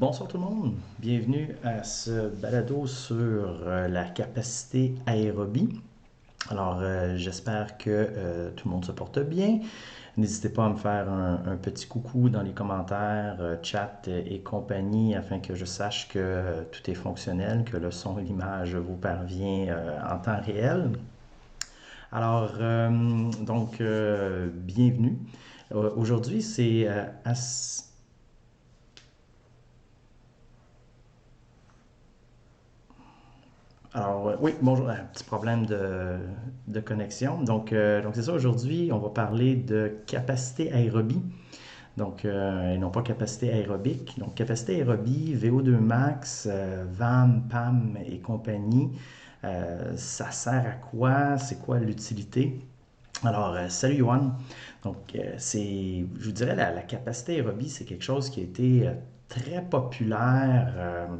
Bonsoir tout le monde, bienvenue à ce balado sur la capacité aérobie. J'espère que tout le monde se porte bien. N'hésitez pas à me faire un petit coucou dans les commentaires, chat et compagnie afin que je sache que tout est fonctionnel, que le son et l'image vous parvient en temps réel. Bienvenue. Aujourd'hui, c'est oui, bonjour, un petit problème de connexion. Donc c'est ça, aujourd'hui, on va parler de capacité aérobie, et non pas capacité aérobique. Donc, capacité aérobie, VO2 max, VAM, PAM et compagnie, ça sert à quoi? C'est quoi l'utilité? Salut Yohan. Je vous dirais, la capacité aérobie, c'est quelque chose qui a été très populaire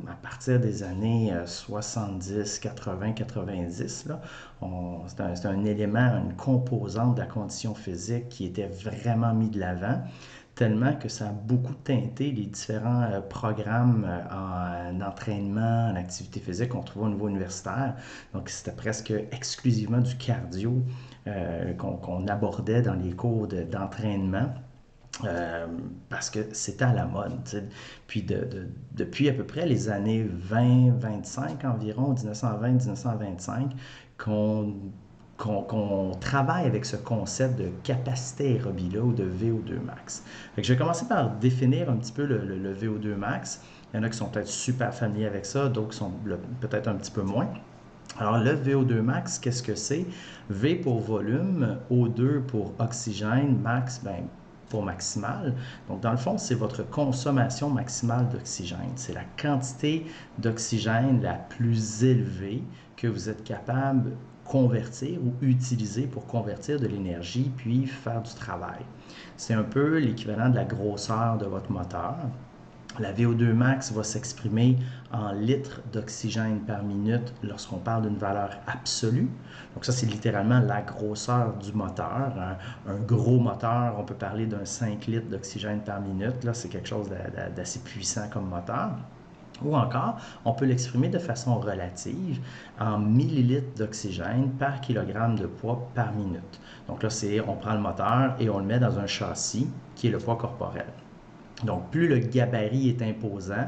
à partir des années 70, 80, 90. Là. C'est un élément, une composante de la condition physique qui était vraiment mis de l'avant, tellement que ça a beaucoup teinté les différents programmes en entraînement, en activité physique qu'on trouvait au niveau universitaire. Donc, c'était presque exclusivement du cardio qu'on abordait dans les cours d'entraînement. Parce que c'était à la mode. T'sais. Puis depuis à peu près les années 20-25 environ, 1920-1925, qu'on travaille avec ce concept de capacité aérobie-là ou de VO2 max. Fait que je vais commencer par définir un petit peu le VO2 max. Il y en a qui sont peut-être super familiers avec ça, d'autres qui sont peut-être un petit peu moins. Alors, le VO2 max, qu'est-ce que c'est? V pour volume, O2 pour oxygène, max, pour maximal. Donc, dans le fond, c'est votre consommation maximale d'oxygène. C'est la quantité d'oxygène la plus élevée que vous êtes capable de convertir ou utiliser pour convertir de l'énergie puis faire du travail. C'est un peu l'équivalent de la grosseur de votre moteur. La VO2 max va s'exprimer en litres d'oxygène par minute lorsqu'on parle d'une valeur absolue. Donc ça, c'est littéralement la grosseur du moteur. Un gros moteur, on peut parler d'un 5 litres d'oxygène par minute. Là, c'est quelque chose d'assez puissant comme moteur. Ou encore, on peut l'exprimer de façon relative en millilitres d'oxygène par kilogramme de poids par minute. Donc là, on prend le moteur et on le met dans un châssis qui est le poids corporel. Donc, plus le gabarit est imposant,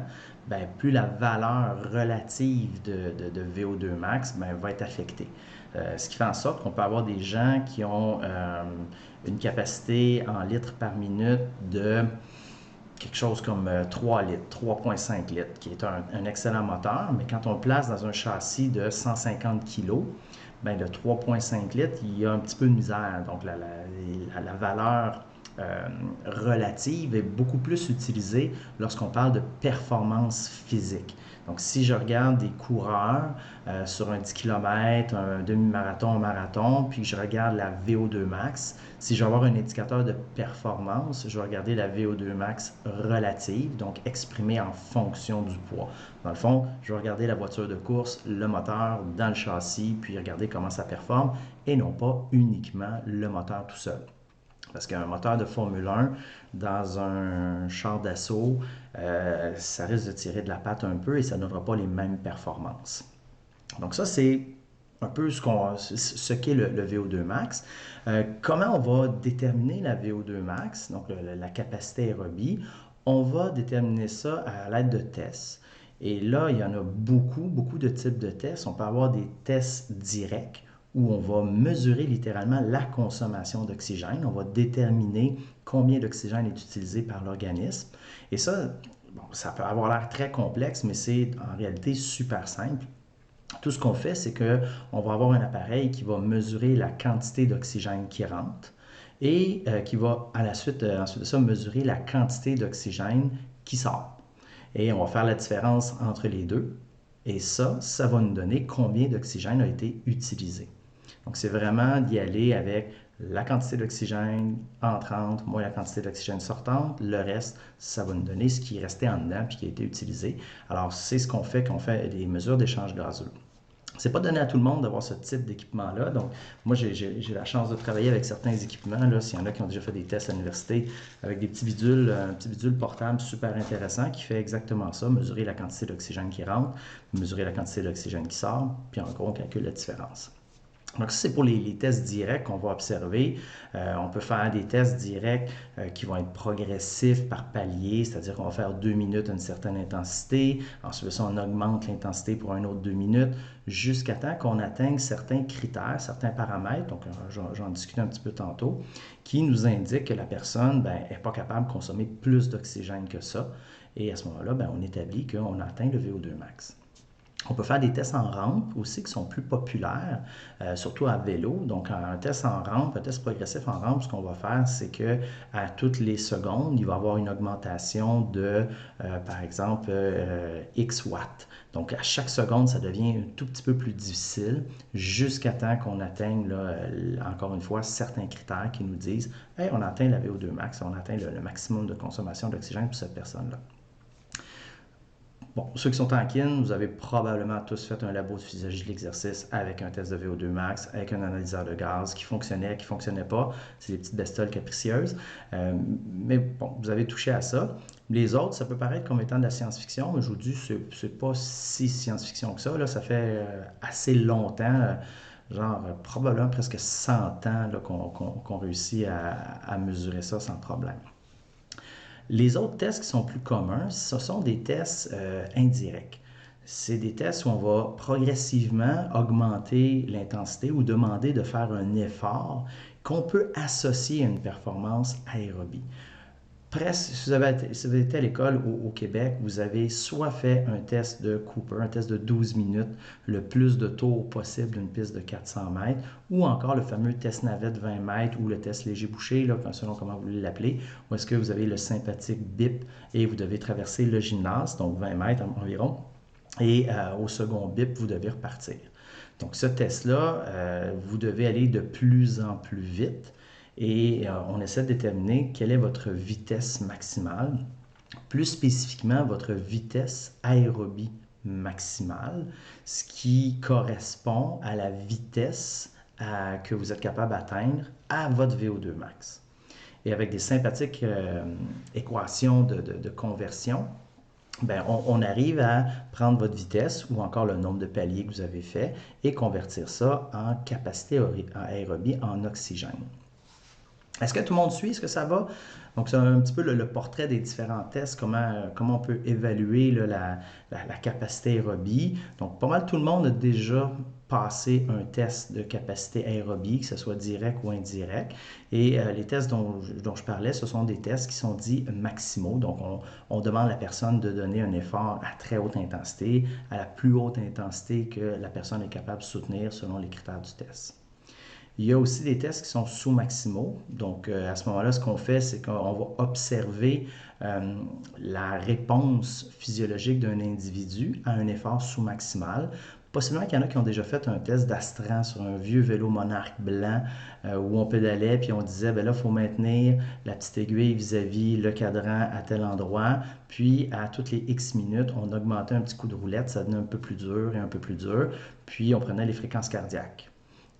plus la valeur relative de VO2 max va être affectée. Ce qui fait en sorte qu'on peut avoir des gens qui ont une capacité en litres par minute de quelque chose comme 3 litres, 3,5 litres, qui est un excellent moteur, mais quand on le place dans un châssis de 150 kg, le 3,5 litres, il y a un petit peu de misère. Donc, la valeur relative est beaucoup plus utilisée lorsqu'on parle de performance physique. Donc, si je regarde des coureurs sur un 10 km, un demi-marathon, un marathon, puis je regarde la VO2 max, si je veux avoir un indicateur de performance, je vais regarder la VO2 max relative, donc exprimée en fonction du poids. Dans le fond, je vais regarder la voiture de course, le moteur dans le châssis, puis regarder comment ça performe, et non pas uniquement le moteur tout seul. Parce qu'un moteur de Formule 1 dans un char d'assaut, ça risque de tirer de la patte un peu et ça ne donnera pas les mêmes performances. Donc ça, c'est un peu ce qu'est le VO2 max. Comment on va déterminer la VO2 max, donc la capacité aérobie? On va déterminer ça à l'aide de tests. Et là, il y en a beaucoup de types de tests. On peut avoir des tests directs où on va mesurer littéralement la consommation d'oxygène. On va déterminer combien d'oxygène est utilisé par l'organisme. Et ça, ça peut avoir l'air très complexe, mais c'est en réalité super simple. Tout ce qu'on fait, c'est qu'on va avoir un appareil qui va mesurer la quantité d'oxygène qui rentre et qui va ensuite de ça mesurer la quantité d'oxygène qui sort. Et on va faire la différence entre les deux. Et ça va nous donner combien d'oxygène a été utilisé. Donc, c'est vraiment d'y aller avec la quantité d'oxygène entrante moins la quantité d'oxygène sortante. Le reste, ça va nous donner ce qui est resté en dedans puis qui a été utilisé. Alors, c'est ce qu'on fait quand on fait des mesures d'échange gazeux. C'est pas donné à tout le monde d'avoir ce type d'équipement-là. Donc, moi, j'ai la chance de travailler avec certains équipements. Là, s'il y en a qui ont déjà fait des tests à l'université avec des petits bidules, un petit bidule portable super intéressant qui fait exactement ça, mesurer la quantité d'oxygène qui rentre, mesurer la quantité d'oxygène qui sort, puis en gros, on calcule la différence. Donc, ça, c'est pour les tests directs qu'on va observer. On peut faire des tests directs qui vont être progressifs par palier, c'est-à-dire qu'on va faire 2 minutes à une certaine intensité. Ensuite, ça, on augmente l'intensité pour un autre 2 minutes jusqu'à temps qu'on atteigne certains critères, certains paramètres, donc j'en discutais un petit peu tantôt, qui nous indiquent que la personne n'est pas capable de consommer plus d'oxygène que ça. Et à ce moment-là, on établit qu'on a atteint le VO2 max. On peut faire des tests en rampe aussi qui sont plus populaires, surtout à vélo. Donc, un test en rampe, un test progressif en rampe, ce qu'on va faire, c'est que à toutes les secondes, il va y avoir une augmentation de, par exemple, X watts. Donc, à chaque seconde, ça devient un tout petit peu plus difficile jusqu'à temps qu'on atteigne, là, encore une fois, certains critères qui nous disent hey, on a atteint la VO2 max, on a atteint le maximum de consommation d'oxygène pour cette personne-là. Bon, ceux qui sont en kin, vous avez probablement tous fait un labo de physiologie de l'exercice avec un test de VO2 max, avec un analyseur de gaz qui fonctionnait, qui ne fonctionnait pas. C'est des petites bestioles capricieuses. Mais bon, vous avez touché à ça. Les autres, ça peut paraître comme étant de la science-fiction, mais je vous dis, c'est pas si science-fiction que ça. Là, ça fait assez longtemps, probablement presque 100 ans qu'on réussit à mesurer ça sans problème. Les autres tests qui sont plus communs, ce sont des tests indirects. C'est des tests où on va progressivement augmenter l'intensité ou demander de faire un effort qu'on peut associer à une performance aérobie. Presque, si vous avez été à l'école au Québec, vous avez soit fait un test de Cooper, un test de 12 minutes, le plus de tours possible d'une piste de 400 mètres, ou encore le fameux test navette 20 mètres ou le test léger bouché, là, selon comment vous voulez l'appeler, où est-ce que vous avez le sympathique bip et vous devez traverser le gymnase, donc 20 mètres environ, et au second bip, vous devez repartir. Donc ce test-là, vous devez aller de plus en plus vite et on essaie de déterminer quelle est votre vitesse maximale, plus spécifiquement votre vitesse aérobie maximale, ce qui correspond à la vitesse que vous êtes capable d'atteindre à votre VO2 max. Et avec des sympathiques équations de conversion, on arrive à prendre votre vitesse ou encore le nombre de paliers que vous avez fait et convertir ça en capacité aérobie en oxygène. Est-ce que tout le monde suit? Est-ce que ça va? Donc, c'est un petit peu le portrait des différents tests, comment on peut évaluer là, la capacité aérobie. Donc, pas mal tout le monde a déjà passé un test de capacité aérobie, que ce soit direct ou indirect. Et les tests dont je parlais, ce sont des tests qui sont dits maximaux. Donc, on demande à la personne de donner un effort à très haute intensité, à la plus haute intensité que la personne est capable de soutenir selon les critères du test. Il y a aussi des tests qui sont sous-maximaux. Donc, à ce moment-là, ce qu'on fait, c'est qu'on va observer la réponse physiologique d'un individu à un effort sous-maximal. Possiblement qu'il y en a qui ont déjà fait un test d'astran sur un vieux vélo Monarque blanc où on pédalait puis on disait, là, il faut maintenir la petite aiguille vis-à-vis le cadran à tel endroit. Puis, à toutes les X minutes, on augmentait un petit coup de roulette, ça devenait un peu plus dur et un peu plus dur. Puis, on prenait les fréquences cardiaques.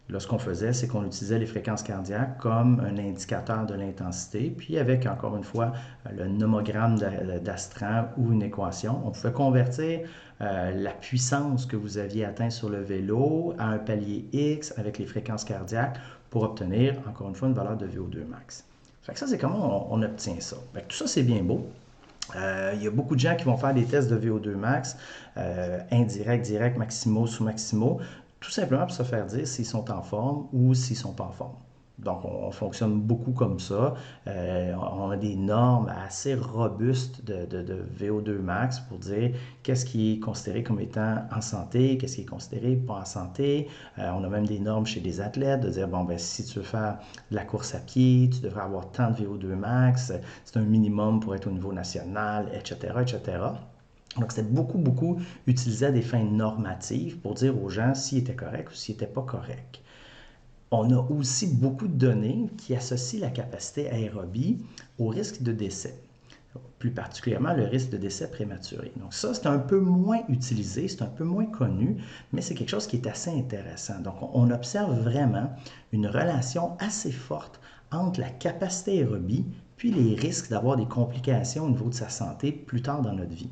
Là, ce qu'on faisait, c'est qu'on utilisait les fréquences cardiaques comme un indicateur de l'intensité, puis avec, encore une fois, le nomogramme d'Astran ou une équation, on pouvait convertir la puissance que vous aviez atteint sur le vélo à un palier X avec les fréquences cardiaques pour obtenir, encore une fois, une valeur de VO2 max. Fait que ça, c'est comment on obtient ça. Fait que tout ça, c'est bien beau. Il y a beaucoup de gens qui vont faire des tests de VO2 max, indirect, direct, maximaux, sous-maximaux, tout simplement pour se faire dire s'ils sont en forme ou s'ils ne sont pas en forme. Donc, on fonctionne beaucoup comme ça. On a des normes assez robustes de VO2 max pour dire qu'est-ce qui est considéré comme étant en santé, qu'est-ce qui est considéré pas en santé. On a même des normes chez les athlètes de dire, si tu veux faire de la course à pied, tu devrais avoir tant de VO2 max, c'est un minimum pour être au niveau national, etc., etc. Donc, c'était beaucoup utilisé à des fins normatives pour dire aux gens s'ils étaient corrects ou s'ils n'étaient pas corrects. On a aussi beaucoup de données qui associent la capacité aérobie au risque de décès. plus particulièrement le risque de décès prématuré. Donc ça, c'est un peu moins utilisé, c'est un peu moins connu, mais c'est quelque chose qui est assez intéressant. Donc on observe vraiment une relation assez forte entre la capacité aérobie puis les risques d'avoir des complications au niveau de sa santé plus tard dans notre vie.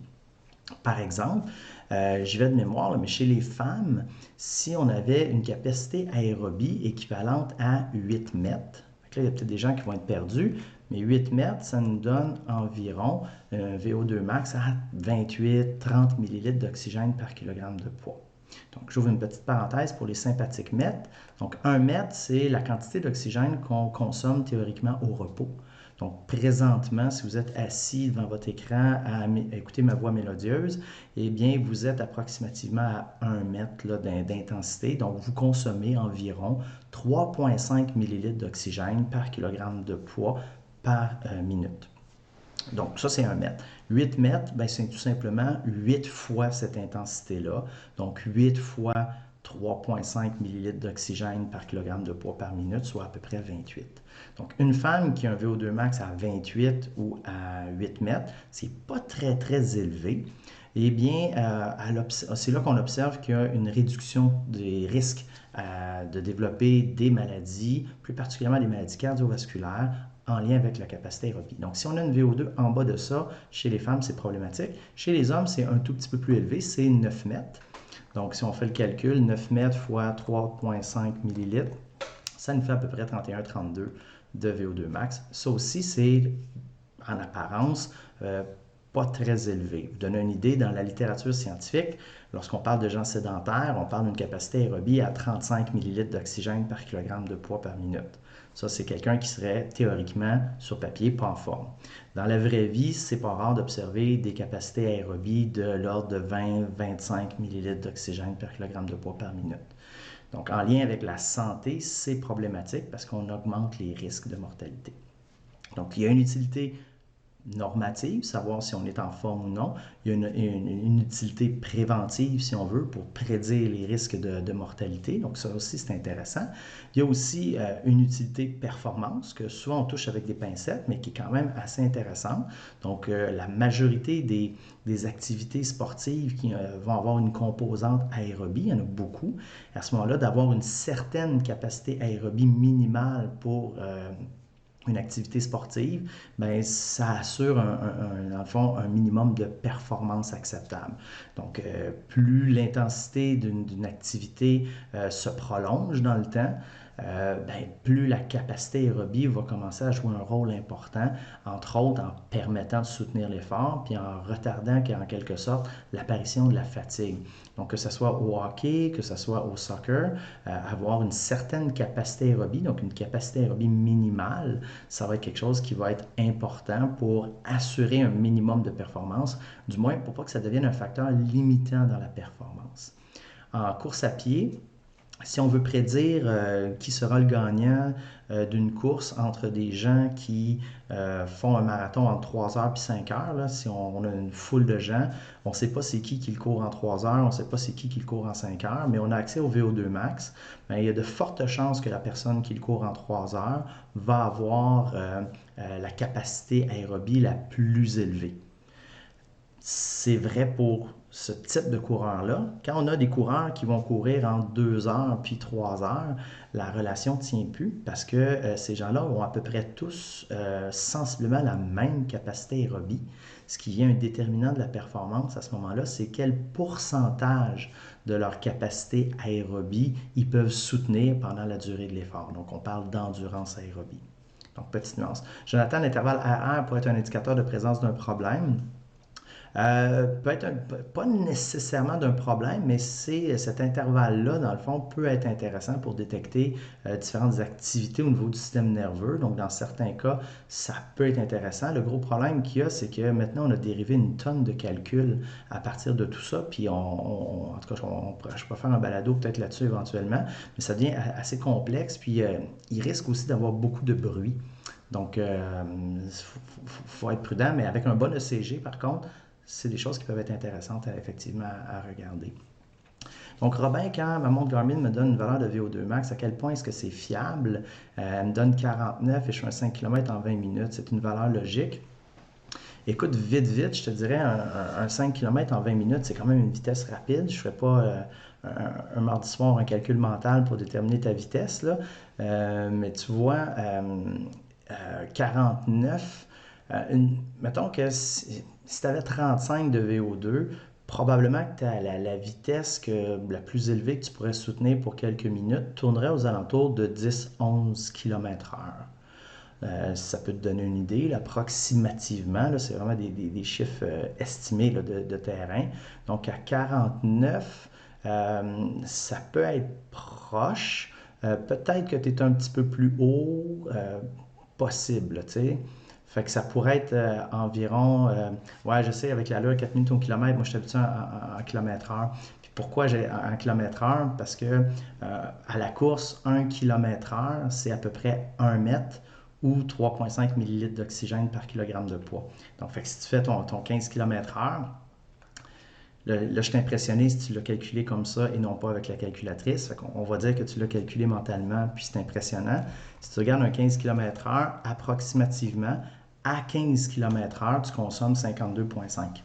Par exemple, j'y vais de mémoire, là, mais chez les femmes, si on avait une capacité aérobie équivalente à 8 mètres, là, il y a peut-être des gens qui vont être perdus, mais 8 mètres, ça nous donne environ un VO2 max à 28-30 millilitres d'oxygène par kilogramme de poids. Donc, j'ouvre une petite parenthèse pour les sympathiques mètres. Donc, 1 mètre, c'est la quantité d'oxygène qu'on consomme théoriquement au repos. Donc, présentement, si vous êtes assis devant votre écran à écouter ma voix mélodieuse, eh bien, vous êtes approximativement à 1 mètre d'intensité. Donc, vous consommez environ 3,5 millilitres d'oxygène par kilogramme de poids par minute. Donc, ça, c'est 1 mètre. 8 mètres, ben, c'est tout simplement 8 fois cette intensité-là. Donc, 8 fois 3,5 millilitres d'oxygène par kilogramme de poids par minute, soit à peu près 28. Donc, une femme qui a un VO2 max à 28 ou à 8 mètres, c'est pas très, très élevé. Eh bien, c'est là qu'on observe qu'il y a une réduction des risques de développer des maladies, plus particulièrement des maladies cardiovasculaires, en lien avec la capacité aérobie. Donc, si on a une VO2 en bas de ça, chez les femmes, c'est problématique. Chez les hommes, c'est un tout petit peu plus élevé, c'est 9 mètres. Donc, si on fait le calcul, 9 mètres fois 3,5 millilitres, ça nous fait à peu près 31-32 de VO2 max. Ça aussi, c'est en apparence pas très élevé. Vous donner une idée, dans la littérature scientifique, lorsqu'on parle de gens sédentaires, on parle d'une capacité aérobie à 35 millilitres d'oxygène par kilogramme de poids par minute. Ça, c'est quelqu'un qui serait théoriquement, sur papier, pas en forme. Dans la vraie vie, c'est pas rare d'observer des capacités aérobies de l'ordre de 20-25 millilitres d'oxygène par kilogramme de poids par minute. Donc, en lien avec la santé, c'est problématique parce qu'on augmente les risques de mortalité. Donc, il y a une utilité normative, savoir si on est en forme ou non. Il y a une utilité préventive, si on veut, pour prédire les risques de mortalité. Donc, ça aussi, c'est intéressant. Il y a aussi une utilité performance, que souvent on touche avec des pincettes, mais qui est quand même assez intéressante. Donc, la majorité des activités sportives qui vont avoir une composante aérobie, il y en a beaucoup. À ce moment-là, d'avoir une certaine capacité aérobie minimale pour une activité sportive, bien, ça assure dans le fond, un minimum de performance acceptable. Donc, plus l'intensité d'une activité se prolonge dans le temps, bien, plus la capacité aérobie va commencer à jouer un rôle important, entre autres en permettant de soutenir l'effort, puis en retardant en quelque sorte l'apparition de la fatigue. Donc, que ce soit au hockey, que ce soit au soccer, avoir une certaine capacité aérobie, donc une capacité aérobie minimale, ça va être quelque chose qui va être important pour assurer un minimum de performance, du moins pour pas que ça devienne un facteur limitant dans la performance. En course à pied, si on veut prédire qui sera le gagnant d'une course entre des gens qui font un marathon en 3 heures puis 5 heures, là, si on a une foule de gens, on ne sait pas c'est qui le court en 3 heures, on ne sait pas c'est qui le court en 5 heures, mais on a accès au VO2 max, bien, il y a de fortes chances que la personne qui le court en 3 heures va avoir la capacité aérobie la plus élevée. C'est vrai pour ce type de coureur-là. Quand on a des coureurs qui vont courir en 2 heures puis 3 heures, la relation ne tient plus parce que ces gens-là ont à peu près tous sensiblement la même capacité aérobie. Ce qui vient un déterminant de la performance à ce moment-là, c'est quel pourcentage de leur capacité aérobie ils peuvent soutenir pendant la durée de l'effort. Donc, on parle d'endurance aérobie. Donc, petite nuance. Jonathan, l'intervalle AR pourrait être un indicateur de présence d'un problème. Peut être pas nécessairement d'un problème, mais cet intervalle-là, dans le fond, peut être intéressant pour détecter différentes activités au niveau du système nerveux. Donc, dans certains cas, ça peut être intéressant. Le gros problème qu'il y a, c'est que maintenant, on a dérivé une tonne de calculs à partir de tout ça. Puis, en tout cas, je peux faire un balado peut-être là-dessus éventuellement, mais ça devient assez complexe. Puis, il risque aussi d'avoir beaucoup de bruit. Donc, faut être prudent, mais avec un bon ECG, par contre, c'est des choses qui peuvent être intéressantes effectivement à regarder. Donc, Robin, quand ma montre Garmin me donne une valeur de VO2 max, à quel point est-ce que c'est fiable? Elle me donne 49 et je fais un 5 km en 20 minutes. C'est une valeur logique. Écoute, vite, vite, je te dirais un 5 km en 20 minutes, c'est quand même une vitesse rapide. Je ne ferai pas un mardi soir un calcul mental pour déterminer ta vitesse, là. Mais tu vois, 49, mettons que si tu avais 35 de VO2, probablement que la vitesse la plus élevée que tu pourrais soutenir pour quelques minutes tournerait aux alentours de 10-11 km/h. Ça peut te donner une idée, là, approximativement, là, c'est vraiment des chiffres estimés là, de terrain. Donc à 49, ça peut être proche. Peut-être que tu es un petit peu plus haut, possible, tu sais. Fait que ça pourrait être environ, ouais, je sais, avec l'allure 4 minutes au kilomètre, moi je suis habitué en kilomètre-heure. Puis pourquoi j'ai en kilomètre-heure? Parce que à la course, 1 km/h, c'est à peu près 1 mètre ou 3,5 millilitres d'oxygène par kilogramme de poids. Donc, fait que si tu fais ton 15 km/h, là, je suis impressionné si tu l'as calculé comme ça et non pas avec la calculatrice. Fait qu'on va dire que tu l'as calculé mentalement, puis c'est impressionnant. Si tu regardes un 15 km/h, approximativement, à 15 km/h, tu consommes 52,5.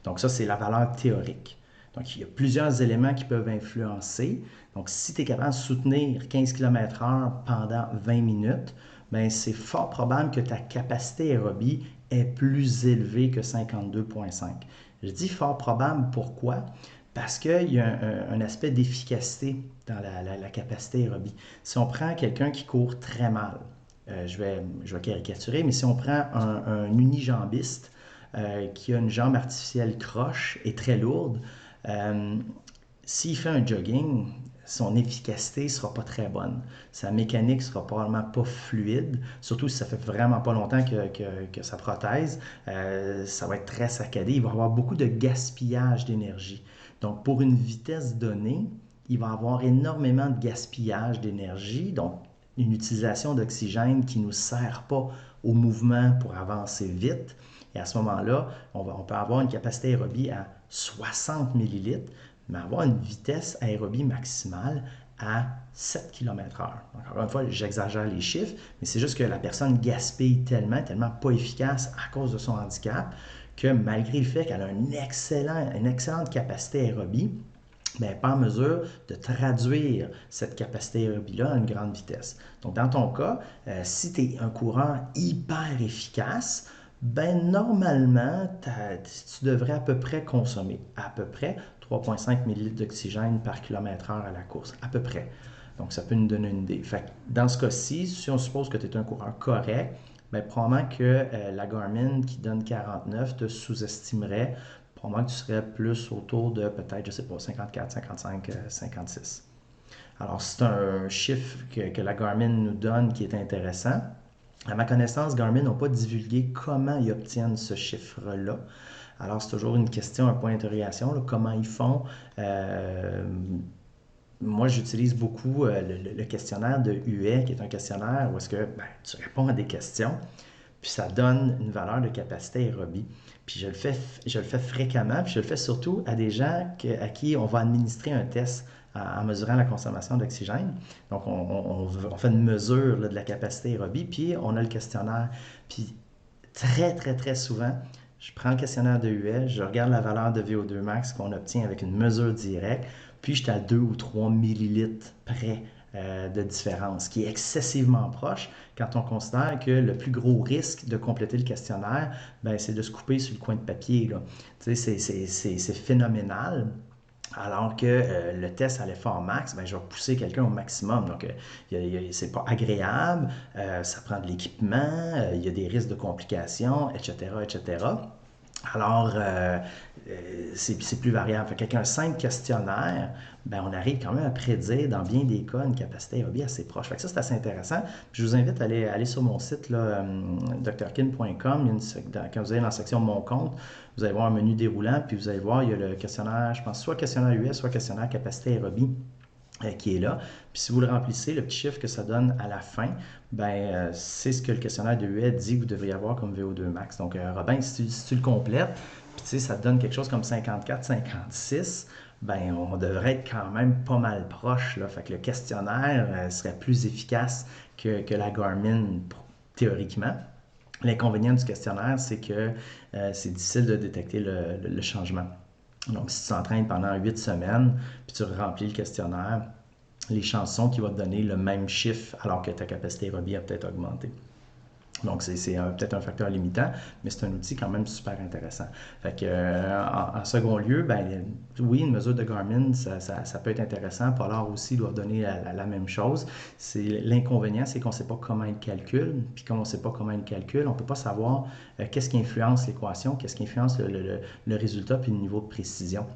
Donc ça, c'est la valeur théorique. Donc il y a plusieurs éléments qui peuvent influencer. Donc si tu es capable de soutenir 15 km/h pendant 20 minutes, ben, c'est fort probable que ta capacité aérobie est plus élevée que 52,5. Je dis fort probable, pourquoi? Parce qu'il y a un aspect d'efficacité dans la capacité aérobie. Si on prend quelqu'un qui court très mal, je vais caricaturer, mais si on prend un unijambiste qui a une jambe artificielle croche et très lourde, euh, s'il fait un jogging, son efficacité ne sera pas très bonne. Sa mécanique ne sera probablement pas fluide, surtout si ça fait vraiment pas longtemps que sa prothèse, ça va être très saccadé. Il va y avoir beaucoup de gaspillage d'énergie. Donc, pour une vitesse donnée, il va y avoir énormément de gaspillage d'énergie, donc une utilisation d'oxygène qui ne nous sert pas au mouvement pour avancer vite. Et à ce moment-là, on peut avoir une capacité aérobie à 60 millilitres, mais avoir une vitesse aérobie maximale à 7 km/h. Encore une fois, j'exagère les chiffres, mais c'est juste que la personne gaspille tellement pas efficace à cause de son handicap, que malgré le fait qu'elle a une excellente capacité aérobie, mais pas en mesure de traduire cette capacité aérobie-là à une grande vitesse. Donc, dans ton cas, si tu es un coureur hyper efficace, ben normalement, tu devrais à peu près consommer à peu près 3,5 millilitres d'oxygène par kilomètre-heure à la course, à peu près. Donc, ça peut nous donner une idée. Fait que dans ce cas-ci, si on suppose que tu es un coureur correct, ben, probablement que la Garmin qui donne 49 te sous-estimerait. Probablement que tu serais plus autour de peut-être, je sais pas, 54, 55, 56. Alors, c'est un chiffre que la Garmin nous donne qui est intéressant. À ma connaissance, Garmin n'a pas divulgué comment ils obtiennent ce chiffre-là. Alors, c'est toujours une question, un point d'interrogation, là, comment ils font. Moi, j'utilise beaucoup le questionnaire de UE, qui est un questionnaire où est-ce que ben, tu réponds à des questions, puis ça donne une valeur de capacité aérobie. Puis je le fais fréquemment, puis je le fais surtout à des gens à qui on va administrer un test en mesurant la consommation d'oxygène. Donc, on fait une mesure là, de la capacité aérobie, puis on a le questionnaire. Puis très souvent, je prends le questionnaire de UE, je regarde la valeur de VO2 max qu'on obtient avec une mesure directe, puis je suis à 2 ou 3 millilitres près de différence, qui est excessivement proche quand on considère que le plus gros risque de compléter le questionnaire, ben, c'est de se couper sur le coin de papier. Là. Tu sais, c'est phénoménal. Alors que le test à l'effort max, ben, je vais pousser quelqu'un au maximum. Donc, c'est pas agréable, ça prend de l'équipement, il y a des risques de complications, etc., etc. Alors, c'est plus variable. Fait qu'avec un simple questionnaire, ben, on arrive quand même à prédire, dans bien des cas, une capacité aérobie assez proche. Fait que ça, c'est assez intéressant. Puis je vous invite à aller sur mon site, là, drkin.com. Quand vous allez dans la section Mon compte, vous allez voir un menu déroulant, puis vous allez voir, il y a le questionnaire, je pense, soit questionnaire US, soit questionnaire capacité aérobie qui est là. Puis si vous le remplissez, le petit chiffre que ça donne à la fin, ben, c'est ce que le questionnaire de UE dit que vous devriez avoir comme VO2 max. Donc, Robin, si tu le complètes, puis tu sais, ça te donne quelque chose comme 54, 56, ben, on devrait être quand même pas mal proche. Là. Fait que le questionnaire serait plus efficace que la Garmin, théoriquement. L'inconvénient du questionnaire, c'est que c'est difficile de détecter le changement. Donc, si tu t'entraînes pendant 8 semaines, puis tu remplis le questionnaire, les chances sont qu'il va te donner le même chiffre alors que ta capacité aérobie a peut-être augmenté. Donc, c'est peut-être un facteur limitant, mais c'est un outil quand même super intéressant. Fait que, en second lieu, ben, oui, une mesure de Garmin, ça peut être intéressant. Polar aussi doit donner la même chose. L'inconvénient, c'est qu'on ne sait pas comment il calcule. Puis comme on ne sait pas comment il calcule, on ne peut pas savoir qu'est-ce qui influence l'équation, qu'est-ce qui influence le résultat puis le niveau de précision.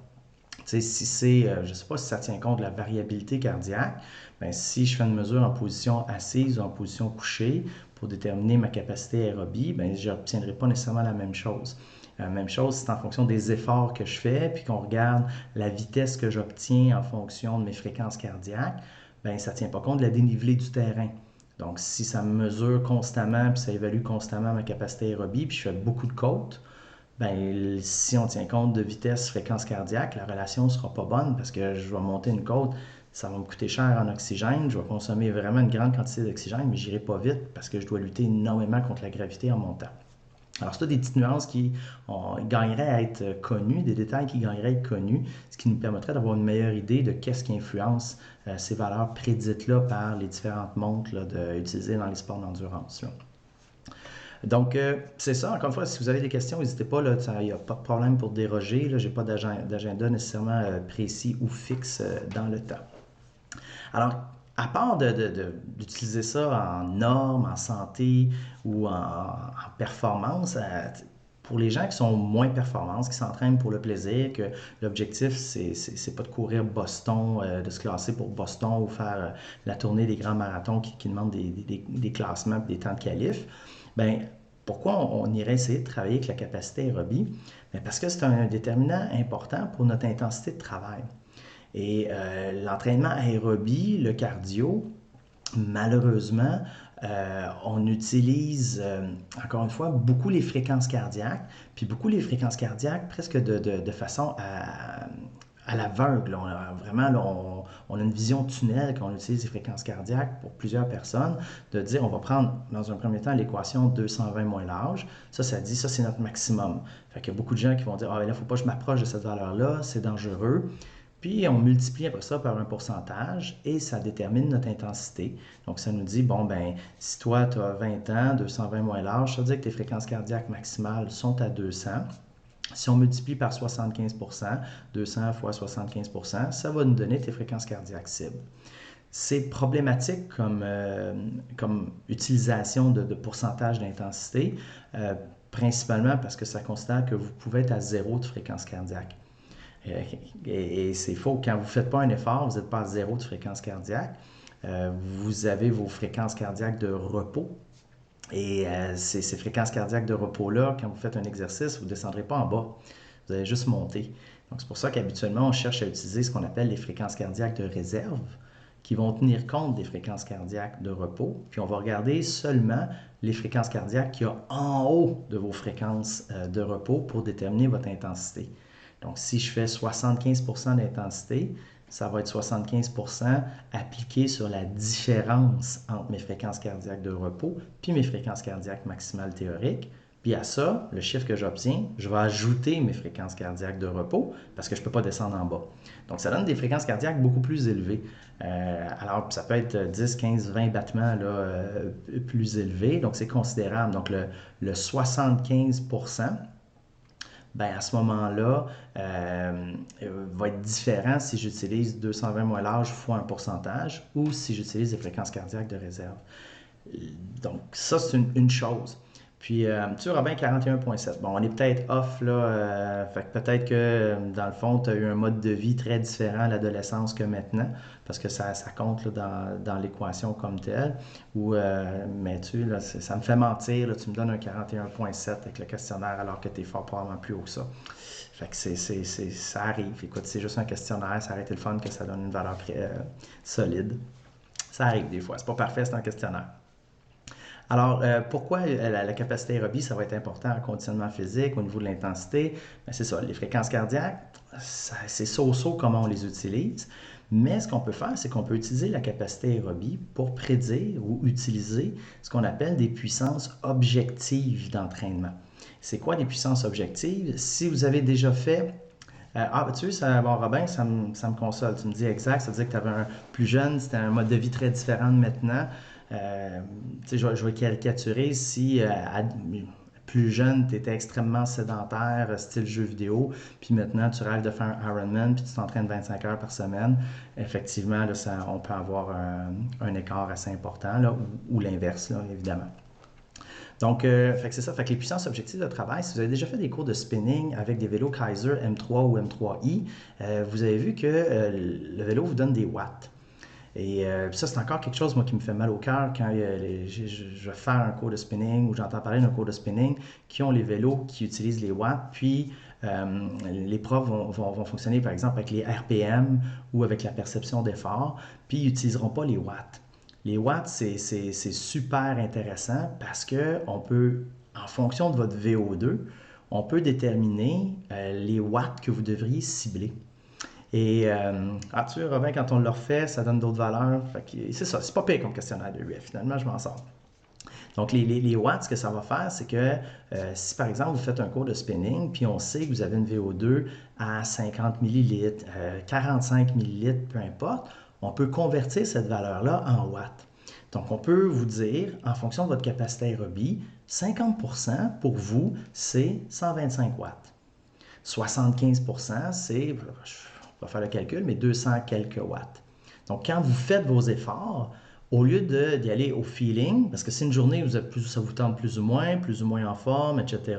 Tu sais, si c'est, je ne sais pas si ça tient compte de la variabilité cardiaque, bien, si je fais une mesure en position assise ou en position couchée pour déterminer ma capacité aérobie, bien, je n'obtiendrai pas nécessairement la même chose. Même chose, c'est en fonction des efforts que je fais, puis qu'on regarde la vitesse que j'obtiens en fonction de mes fréquences cardiaques, bien, ça ne tient pas compte de la dénivelée du terrain. Donc, si ça me mesure constamment, puis ça évalue constamment ma capacité aérobie, puis je fais beaucoup de côtes, ben, si on tient compte de vitesse, fréquence cardiaque, la relation ne sera pas bonne parce que je vais monter une côte, ça va me coûter cher en oxygène, je vais consommer vraiment une grande quantité d'oxygène, mais je n'irai pas vite parce que je dois lutter énormément contre la gravité en montant. Alors, c'est des petites nuances qui gagneraient à être connues, des détails qui gagneraient à être connus, ce qui nous permettrait d'avoir une meilleure idée de qu'est-ce qui influence ces valeurs prédites-là par les différentes montres utilisées dans les sports d'endurance. Là. Donc, c'est ça. Encore une fois, si vous avez des questions, n'hésitez pas. Il n'y a pas de problème pour déroger. Je n'ai pas d'agenda nécessairement précis ou fixe dans le temps. Alors, à part d'utiliser ça en normes, en santé ou en performance, pour les gens qui sont moins performants, qui s'entraînent pour le plaisir, que l'objectif, c'est pas de courir Boston, de se classer pour Boston ou faire la tournée des grands marathons qui demandent des classements et des temps de qualif, ben pourquoi on irait essayer de travailler avec la capacité aérobie? Bien, parce que c'est un déterminant important pour notre intensité de travail. Et l'entraînement aérobie, le cardio, malheureusement, on utilise, encore une fois, beaucoup les fréquences cardiaques, puis beaucoup les fréquences cardiaques presque de façon à l'aveugle. Vraiment, là, on a une vision tunnel quand on utilise les fréquences cardiaques pour plusieurs personnes, de dire on va prendre dans un premier temps l'équation 220 moins l'âge. Ça dit ça c'est notre maximum. Fait qu'il y a beaucoup de gens qui vont dire ah, là, il ne faut pas que je m'approche de cette valeur-là, c'est dangereux. Puis on multiplie après ça par un pourcentage et ça détermine notre intensité. Donc ça nous dit, bon ben, si toi tu as 20 ans, 220 moins l'âge, ça veut dire que tes fréquences cardiaques maximales sont à 200. Si on multiplie par 75%, 200 fois 75%, ça va nous donner tes fréquences cardiaques cibles. C'est problématique comme utilisation de pourcentage d'intensité, principalement parce que ça considère que vous pouvez être à zéro de fréquence cardiaque. Et c'est faux. Quand vous ne faites pas un effort, vous n'êtes pas à zéro de fréquence cardiaque. Vous avez vos fréquences cardiaques de repos. Et ces fréquences cardiaques de repos-là, quand vous faites un exercice, vous ne descendrez pas en bas. Vous allez juste monter. Donc, c'est pour ça qu'habituellement, on cherche à utiliser ce qu'on appelle les fréquences cardiaques de réserve, qui vont tenir compte des fréquences cardiaques de repos. Puis, on va regarder seulement les fréquences cardiaques qu'il y a en haut de vos fréquences de repos pour déterminer votre intensité. Donc, si je fais 75% d'intensité, ça va être 75% appliqué sur la différence entre mes fréquences cardiaques de repos puis mes fréquences cardiaques maximales théoriques. Puis à ça, le chiffre que j'obtiens, je vais ajouter mes fréquences cardiaques de repos parce que je ne peux pas descendre en bas. Donc, ça donne des fréquences cardiaques beaucoup plus élevées. Alors, ça peut être 10, 15, 20 battements là, plus élevés. Donc, c'est considérable. Donc, le 75%, ben à ce moment-là, va être différent si j'utilise 220 moins l'âge fois un pourcentage ou si j'utilise des fréquences cardiaques de réserve. Donc, ça, c'est une chose. Puis, tu Robin, 41,7. Bon, on est peut-être off, là. Fait que peut-être que, dans le fond, tu as eu un mode de vie très différent à l'adolescence que maintenant, parce que ça compte là, dans l'équation comme telle. Mais là, ça me fait mentir, là, tu me donnes un 41,7 avec le questionnaire alors que tu es fort probablement plus haut que ça. Fait que ça arrive. Écoute, c'est juste un questionnaire, ça aurait été le fun que ça donne une valeur solide. Ça arrive des fois. C'est pas parfait, c'est un questionnaire. Alors, pourquoi la capacité aérobie, ça va être important en conditionnement physique, au niveau de l'intensité? C'est ça, les fréquences cardiaques, c'est so-so comment on les utilise, Mais ce qu'on peut faire, c'est qu'on peut utiliser la capacité aérobie pour prédire ou utiliser ce qu'on appelle des puissances objectives d'entraînement. C'est quoi des puissances objectives? Si vous avez déjà fait tu sais, bon, Robin, ça me console. Tu me dis exact, ça veut dire que tu avais un plus jeune, c'était un mode de vie très différent de maintenant. Tu sais, je vais caricaturer si plus jeune, tu étais extrêmement sédentaire, style jeu vidéo, puis maintenant tu rêves de faire un Ironman, puis tu t'entraînes 25 heures par semaine. Effectivement, là, on peut avoir un écart assez important, là, ou l'inverse, là, évidemment. Donc, fait que c'est ça. Fait que les puissances objectives de travail, si vous avez déjà fait des cours de spinning avec des vélos Kaiser M3 ou M3i, vous avez vu que le vélo vous donne des watts. Et ça, c'est encore quelque chose, moi, qui me fait mal au cœur quand je vais faire un cours de spinning ou j'entends parler d'un cours de spinning qui ont les vélos qui utilisent les watts. Puis, les profs vont fonctionner, par exemple, avec les RPM ou avec la perception d'effort, puis ils n'utiliseront pas les watts. Les watts, c'est super intéressant parce qu'on peut, en fonction de votre VO2, on peut déterminer les watts que vous devriez cibler. Et tu vois, Robin, quand on le refait, ça donne d'autres valeurs. C'est ça, c'est pas pire comme questionnaire de UF. Finalement, je m'en sors. Donc, les watts, ce que ça va faire, c'est que si par exemple vous faites un cours de spinning, puis on sait que vous avez une VO2 à 50 millilitres, 45 millilitres, peu importe, on peut convertir cette valeur-là en watts. Donc, on peut vous dire, en fonction de votre capacité aérobie, 50% pour vous, c'est 125 watts. 75%, c'est, on va faire le calcul, mais 200 quelques watts. Donc, quand vous faites vos efforts, au lieu d'y aller au feeling, parce que si une journée, ça vous tente plus ou moins en forme, etc.,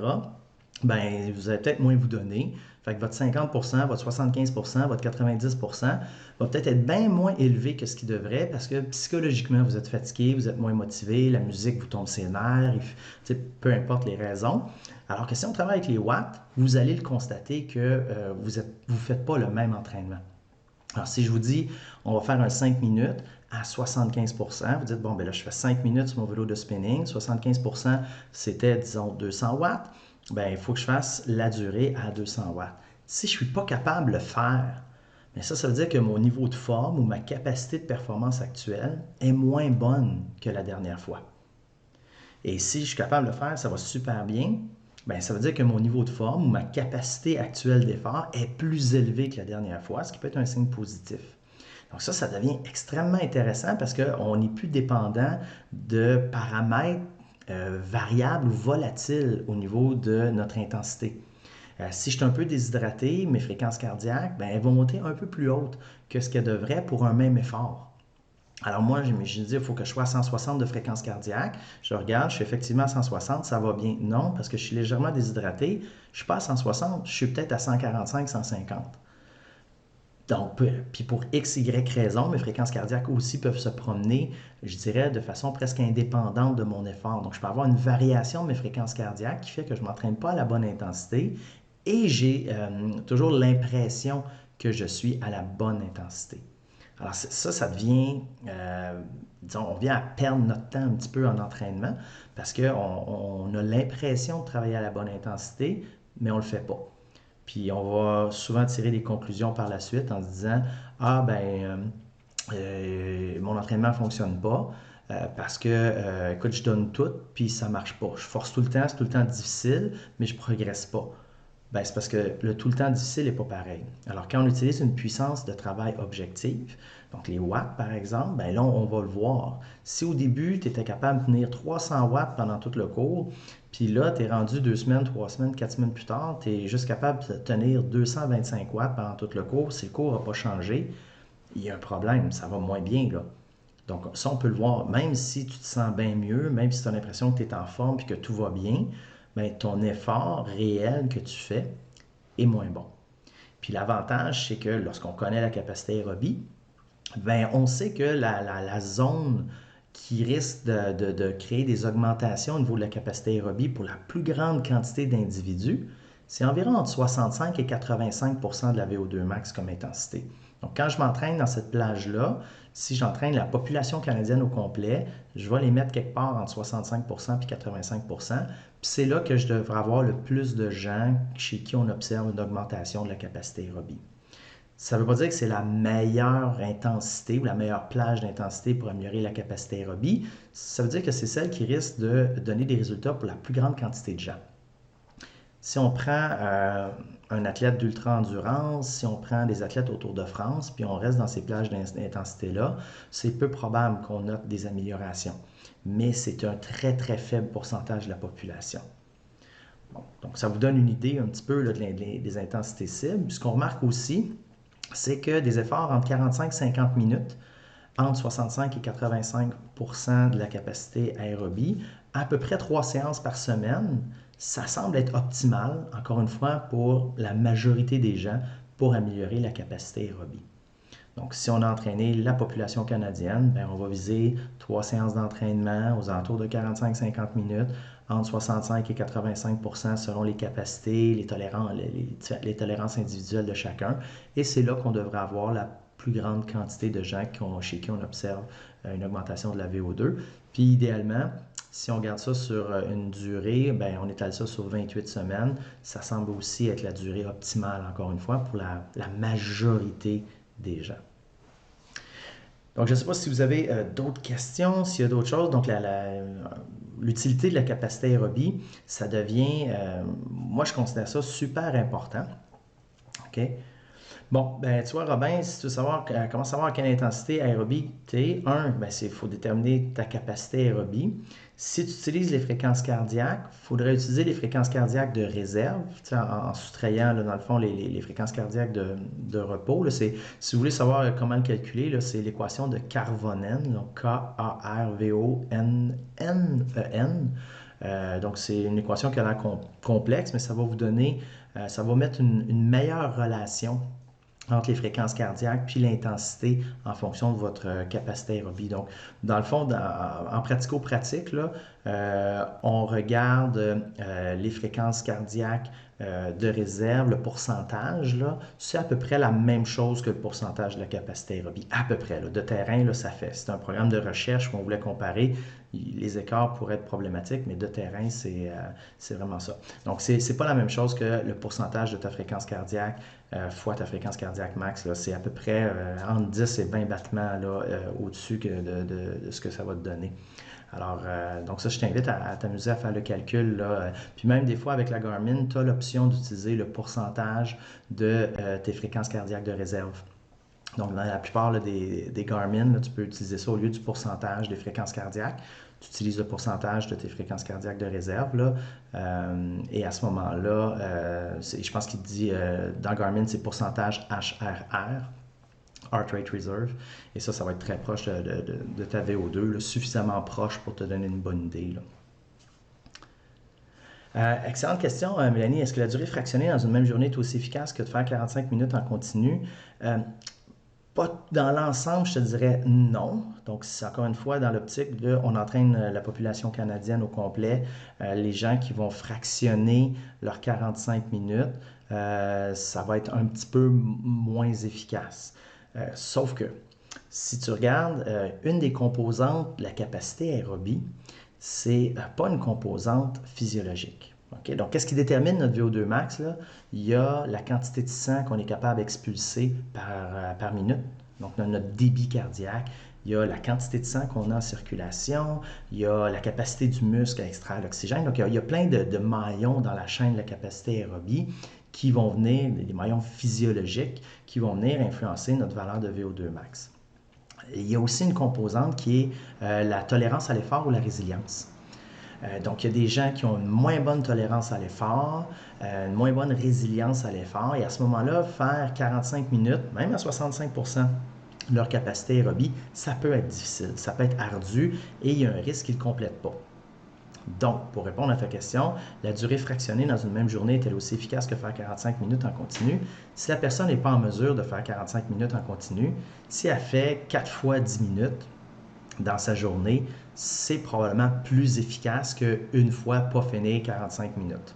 ben, vous allez peut-être moins vous donner. Fait que votre 50%, votre 75%, votre 90% va peut-être être bien moins élevé que ce qui devrait parce que psychologiquement, vous êtes fatigué, vous êtes moins motivé, la musique vous tombe ses nerfs, peu importe les raisons. Alors que si on travaille avec les watts, vous allez le constater que vous ne faites pas le même entraînement. Alors, si je vous dis, on va faire un 5 minutes à 75%, vous dites, bon, ben là, je fais 5 minutes sur mon vélo de spinning, 75%, c'était, disons, 200 watts, ben il faut que je fasse la durée à 200 watts. Si je ne suis pas capable de le faire, mais ça veut dire que mon niveau de forme ou ma capacité de performance actuelle est moins bonne que la dernière fois. Et si je suis capable de le faire, ça va super bien, ben, ça veut dire que mon niveau de forme ou ma capacité actuelle d'effort est plus élevée que la dernière fois, ce qui peut être un signe positif. Donc ça devient extrêmement intéressant parce qu'on n'est plus dépendant de paramètres variables ou volatiles au niveau de notre intensité. Si je suis un peu déshydraté, mes fréquences cardiaques, ben, elles vont monter un peu plus hautes que ce qu'elles devraient pour un même effort. Alors moi, je me dis, il faut que je sois à 160 de fréquence cardiaque. Je regarde, je suis effectivement à 160, ça va bien. Non, parce que je suis légèrement déshydraté. Je ne suis pas à 160, je suis peut-être à 145, 150. Donc, puis pour X, Y raison, mes fréquences cardiaques aussi peuvent se promener, je dirais, de façon presque indépendante de mon effort. Donc, je peux avoir une variation de mes fréquences cardiaques qui fait que je ne m'entraîne pas à la bonne intensité et j'ai toujours l'impression que je suis à la bonne intensité. Alors ça devient, disons, on vient à perdre notre temps un petit peu en entraînement parce qu'on a l'impression de travailler à la bonne intensité, mais on ne le fait pas. Puis on va souvent tirer des conclusions par la suite en se disant, ah ben, mon entraînement ne fonctionne pas parce que, écoute, je donne tout, puis ça ne marche pas. Je force tout le temps, c'est tout le temps difficile, mais je ne progresse pas. Ben, c'est parce que le tout le temps difficile n'est pas pareil. Alors, quand on utilise une puissance de travail objective, donc les watts par exemple, ben là, on va le voir. Si au début, tu étais capable de tenir 300 watts pendant tout le cours, puis là, tu es rendu 2 semaines, 3 semaines, 4 semaines plus tard, tu es juste capable de tenir 225 watts pendant tout le cours, si le cours n'a pas changé, il y a un problème, ça va moins bien là. Donc, ça, on peut le voir. Même si tu te sens bien mieux, même si tu as l'impression que tu es en forme et que tout va bien, bien, ton effort réel que tu fais est moins bon. Puis l'avantage, c'est que lorsqu'on connaît la capacité aérobie, bien, on sait que la zone qui risque de créer des augmentations au niveau de la capacité aérobie pour la plus grande quantité d'individus, c'est environ entre 65 et 85 de la VO2 max comme intensité. Donc, quand je m'entraîne dans cette plage-là, si j'entraîne la population canadienne au complet, je vais les mettre quelque part entre 65 et 85 puis c'est là que je devrais avoir le plus de gens chez qui on observe une augmentation de la capacité aérobie. Ça ne veut pas dire que c'est la meilleure intensité ou la meilleure plage d'intensité pour améliorer la capacité aérobie. Ça veut dire que c'est celle qui risque de donner des résultats pour la plus grande quantité de gens. Si on prend un athlète d'ultra-endurance, si on prend des athlètes au Tour de France, puis on reste dans ces plages d'intensité-là, c'est peu probable qu'on note des améliorations. Mais c'est un très, très faible pourcentage de la population. Bon, donc, ça vous donne une idée un petit peu là, des intensités cibles. Ce qu'on remarque aussi, c'est que des efforts entre 45 et 50 minutes, entre 65 et 85 de la capacité aérobie, à peu près 3 séances par semaine, ça semble être optimal, encore une fois, pour la majorité des gens, pour améliorer la capacité aérobie. Donc, si on a entraîné la population canadienne, bien, on va viser 3 séances d'entraînement aux alentours de 45-50 minutes, entre 65 et 85 selon les capacités, les tolérances individuelles de chacun. Et c'est là qu'on devrait avoir la plus grande quantité de gens chez qui on observe une augmentation de la VO2. Puis idéalement, si on regarde ça sur une durée, bien, on étale ça sur 28 semaines. Ça semble aussi être la durée optimale, encore une fois, pour la majorité des gens. Donc, je ne sais pas si vous avez d'autres questions, s'il y a d'autres choses. Donc, l'utilité de la capacité aérobie, ça devient, moi, je considère ça super important. OK? Bon, ben, tu vois, Robin, si tu veux savoir comment savoir à quelle intensité aérobie tu es, ben, il faut déterminer ta capacité aérobie. Si tu utilises les fréquences cardiaques, il faudrait utiliser les fréquences cardiaques de réserve, en soustrayant, là, dans le fond, les fréquences cardiaques de repos. Là, si vous voulez savoir comment le calculer, là, c'est l'équation de Karvonen, donc K-A-R-V-O-N-N-E-N. Donc, c'est une équation qui a l'air complexe, mais ça va vous donner, ça va mettre une meilleure relation entre les fréquences cardiaques puis l'intensité en fonction de votre capacité aérobie. Donc, dans le fond, en pratico-pratique, là, on regarde les fréquences cardiaques de réserve, le pourcentage, là, c'est à peu près la même chose que le pourcentage de la capacité aérobie. À peu près. Là, de terrain, là, ça fait. C'est un programme de recherche qu'on voulait comparer. Les écarts pourraient être problématiques, mais de terrain, c'est vraiment ça. Donc, c'est pas la même chose que le pourcentage de ta fréquence cardiaque fois ta fréquence cardiaque max. C'est à peu près entre 10 et 20 battements au-dessus de ce que ça va te donner. Alors, donc ça, je t'invite à t'amuser à faire le calcul. Là. Puis même des fois, avec la Garmin, tu as l'option d'utiliser le pourcentage de tes fréquences cardiaques de réserve. Donc, dans la plupart là, des Garmin, là, tu peux utiliser ça au lieu du pourcentage des fréquences cardiaques. Tu utilises le pourcentage de tes fréquences cardiaques de réserve. Là, et à ce moment-là, je pense qu'il dit dans Garmin, c'est pourcentage HRR, Heart Rate Reserve. Et ça va être très proche de ta VO2, là, suffisamment proche pour te donner une bonne idée. Là. Excellente question, Mélanie. Est-ce que la durée fractionnée dans une même journée est aussi efficace que de faire 45 minutes en continu? Pas dans l'ensemble, je te dirais non. Donc, c'est encore une fois dans l'optique on entraîne la population canadienne au complet. Les gens qui vont fractionner leurs 45 minutes, ça va être un petit peu moins efficace. Sauf que, si tu regardes, une des composantes de la capacité aérobie, c'est pas une composante physiologique. Okay? Donc, qu'est-ce qui détermine notre VO2 max? Là? Il y a la quantité de sang qu'on est capable d'expulser par minute, donc notre débit cardiaque. Il y a la quantité de sang qu'on a en circulation, il y a la capacité du muscle à extraire l'oxygène. Donc, il y a plein de maillons dans la chaîne de la capacité aérobie qui vont venir, des maillons physiologiques, qui vont venir influencer notre valeur de VO2 max. Il y a aussi une composante qui est la tolérance à l'effort ou la résilience. Donc, il y a des gens qui ont une moins bonne tolérance à l'effort, une moins bonne résilience à l'effort, et à ce moment-là, faire 45 minutes, même à 65% de leur capacité aérobie, ça peut être difficile, ça peut être ardu, et il y a un risque qu'ils ne complètent pas. Donc, pour répondre à ta question, la durée fractionnée dans une même journée est-elle aussi efficace que faire 45 minutes en continu? Si la personne n'est pas en mesure de faire 45 minutes en continu, si elle fait 4 fois 10 minutes dans sa journée, c'est probablement plus efficace qu'une fois pas finir 45 minutes.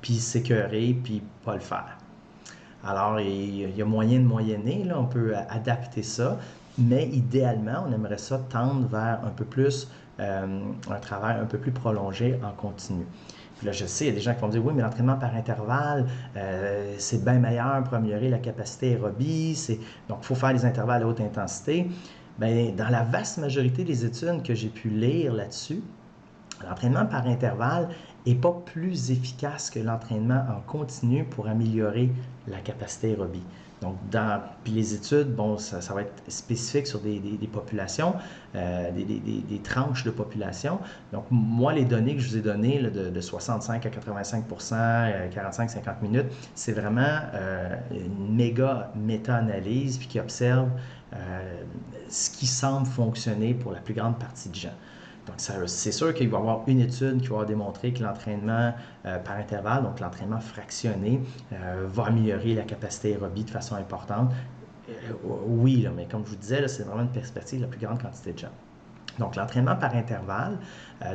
Puis s'écœurer, puis pas le faire. Alors, il y a moyen de moyenner, là, on peut adapter ça, mais idéalement, on aimerait ça tendre vers un peu plus un travail un peu plus prolongé en continu. Puis là, je sais, il y a des gens qui vont me dire, oui, mais l'entraînement par intervalle, c'est bien meilleur pour améliorer la capacité aérobie, donc il faut faire des intervalles à haute intensité. Bien, dans la vaste majorité des études que j'ai pu lire là-dessus, l'entraînement par intervalle n'est pas plus efficace que l'entraînement en continu pour améliorer la capacité aérobie. Donc, puis les études, bon, ça va être spécifique sur des populations, des tranches de population. Donc, moi, les données que je vous ai données là, de 65 à 85 45-50 minutes, c'est vraiment une méga méta-analyse puis qui observe ce qui semble fonctionner pour la plus grande partie de gens. Donc, c'est sûr qu'il va y avoir une étude qui va démontrer que l'entraînement par intervalle, donc l'entraînement fractionné, va améliorer la capacité aérobie de façon importante. Oui, là, mais comme je vous disais, c'est vraiment une perspective de la plus grande quantité de gens. Donc, l'entraînement par intervalle,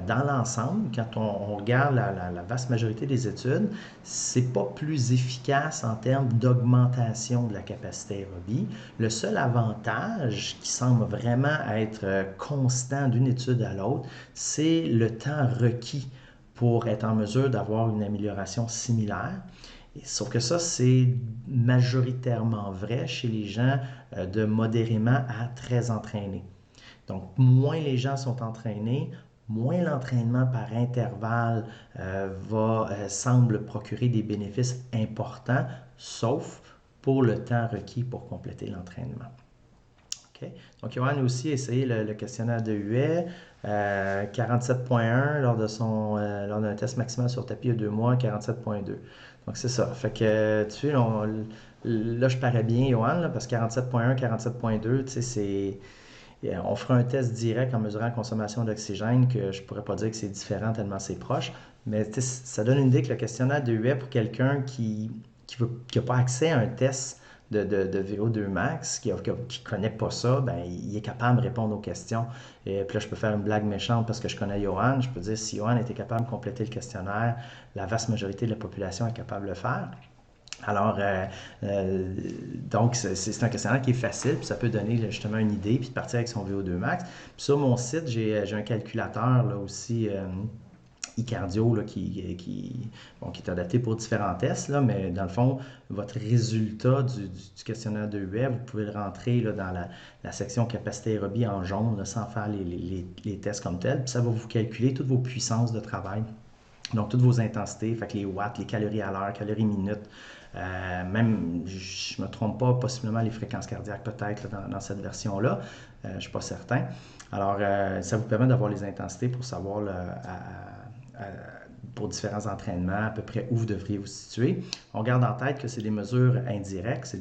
dans l'ensemble, quand on regarde la vaste majorité des études, c'est pas plus efficace en termes d'augmentation de la capacité aérobie. Le seul avantage qui semble vraiment être constant d'une étude à l'autre, c'est le temps requis pour être en mesure d'avoir une amélioration similaire. Sauf que ça, c'est majoritairement vrai chez les gens de modérément à très entraînés. Donc, moins les gens sont entraînés, moins l'entraînement par intervalle semble procurer des bénéfices importants, sauf pour le temps requis pour compléter l'entraînement. Okay. Donc, Johan a aussi essayé le questionnaire de Huet, 47.1 lors d'un test maximal sur tapis il y a 2 mois, 47.2. Donc, c'est ça. Fait que, tu sais, là, je parais bien, Johan, là, parce que 47.1, 47.2, tu sais, c'est... On fera un test direct en mesurant la consommation d'oxygène, que je ne pourrais pas dire que c'est différent tellement c'est proche, mais ça donne une idée que le questionnaire de Huet pour quelqu'un qui n'a pas accès à un test de VO2 max, qui ne connaît pas ça, ben, il est capable de répondre aux questions. Et puis là, je peux faire une blague méchante parce que je connais Johan. Je peux dire, si Johan était capable de compléter le questionnaire, la vaste majorité de la population est capable de le faire. Alors, donc, c'est un questionnaire qui est facile, puis ça peut donner justement une idée, puis de partir avec son VO2 max. Puis sur mon site, j'ai un calculateur là aussi, iCardio, là, qui est adapté pour différents tests, là, mais dans le fond, votre résultat du questionnaire de Huet, vous pouvez le rentrer là, dans la section capacité aérobie en jaune, là, sans faire les tests comme tels, puis ça va vous calculer toutes vos puissances de travail. Donc, toutes vos intensités, fait que les watts, les calories à l'heure, calories minute, même, je ne me trompe pas, possiblement les fréquences cardiaques peut-être dans cette version-là, je ne suis pas certain. Alors, ça vous permet d'avoir les intensités pour savoir pour différents entraînements, à peu près où vous devriez vous situer. On garde en tête que c'est des mesures indirectes,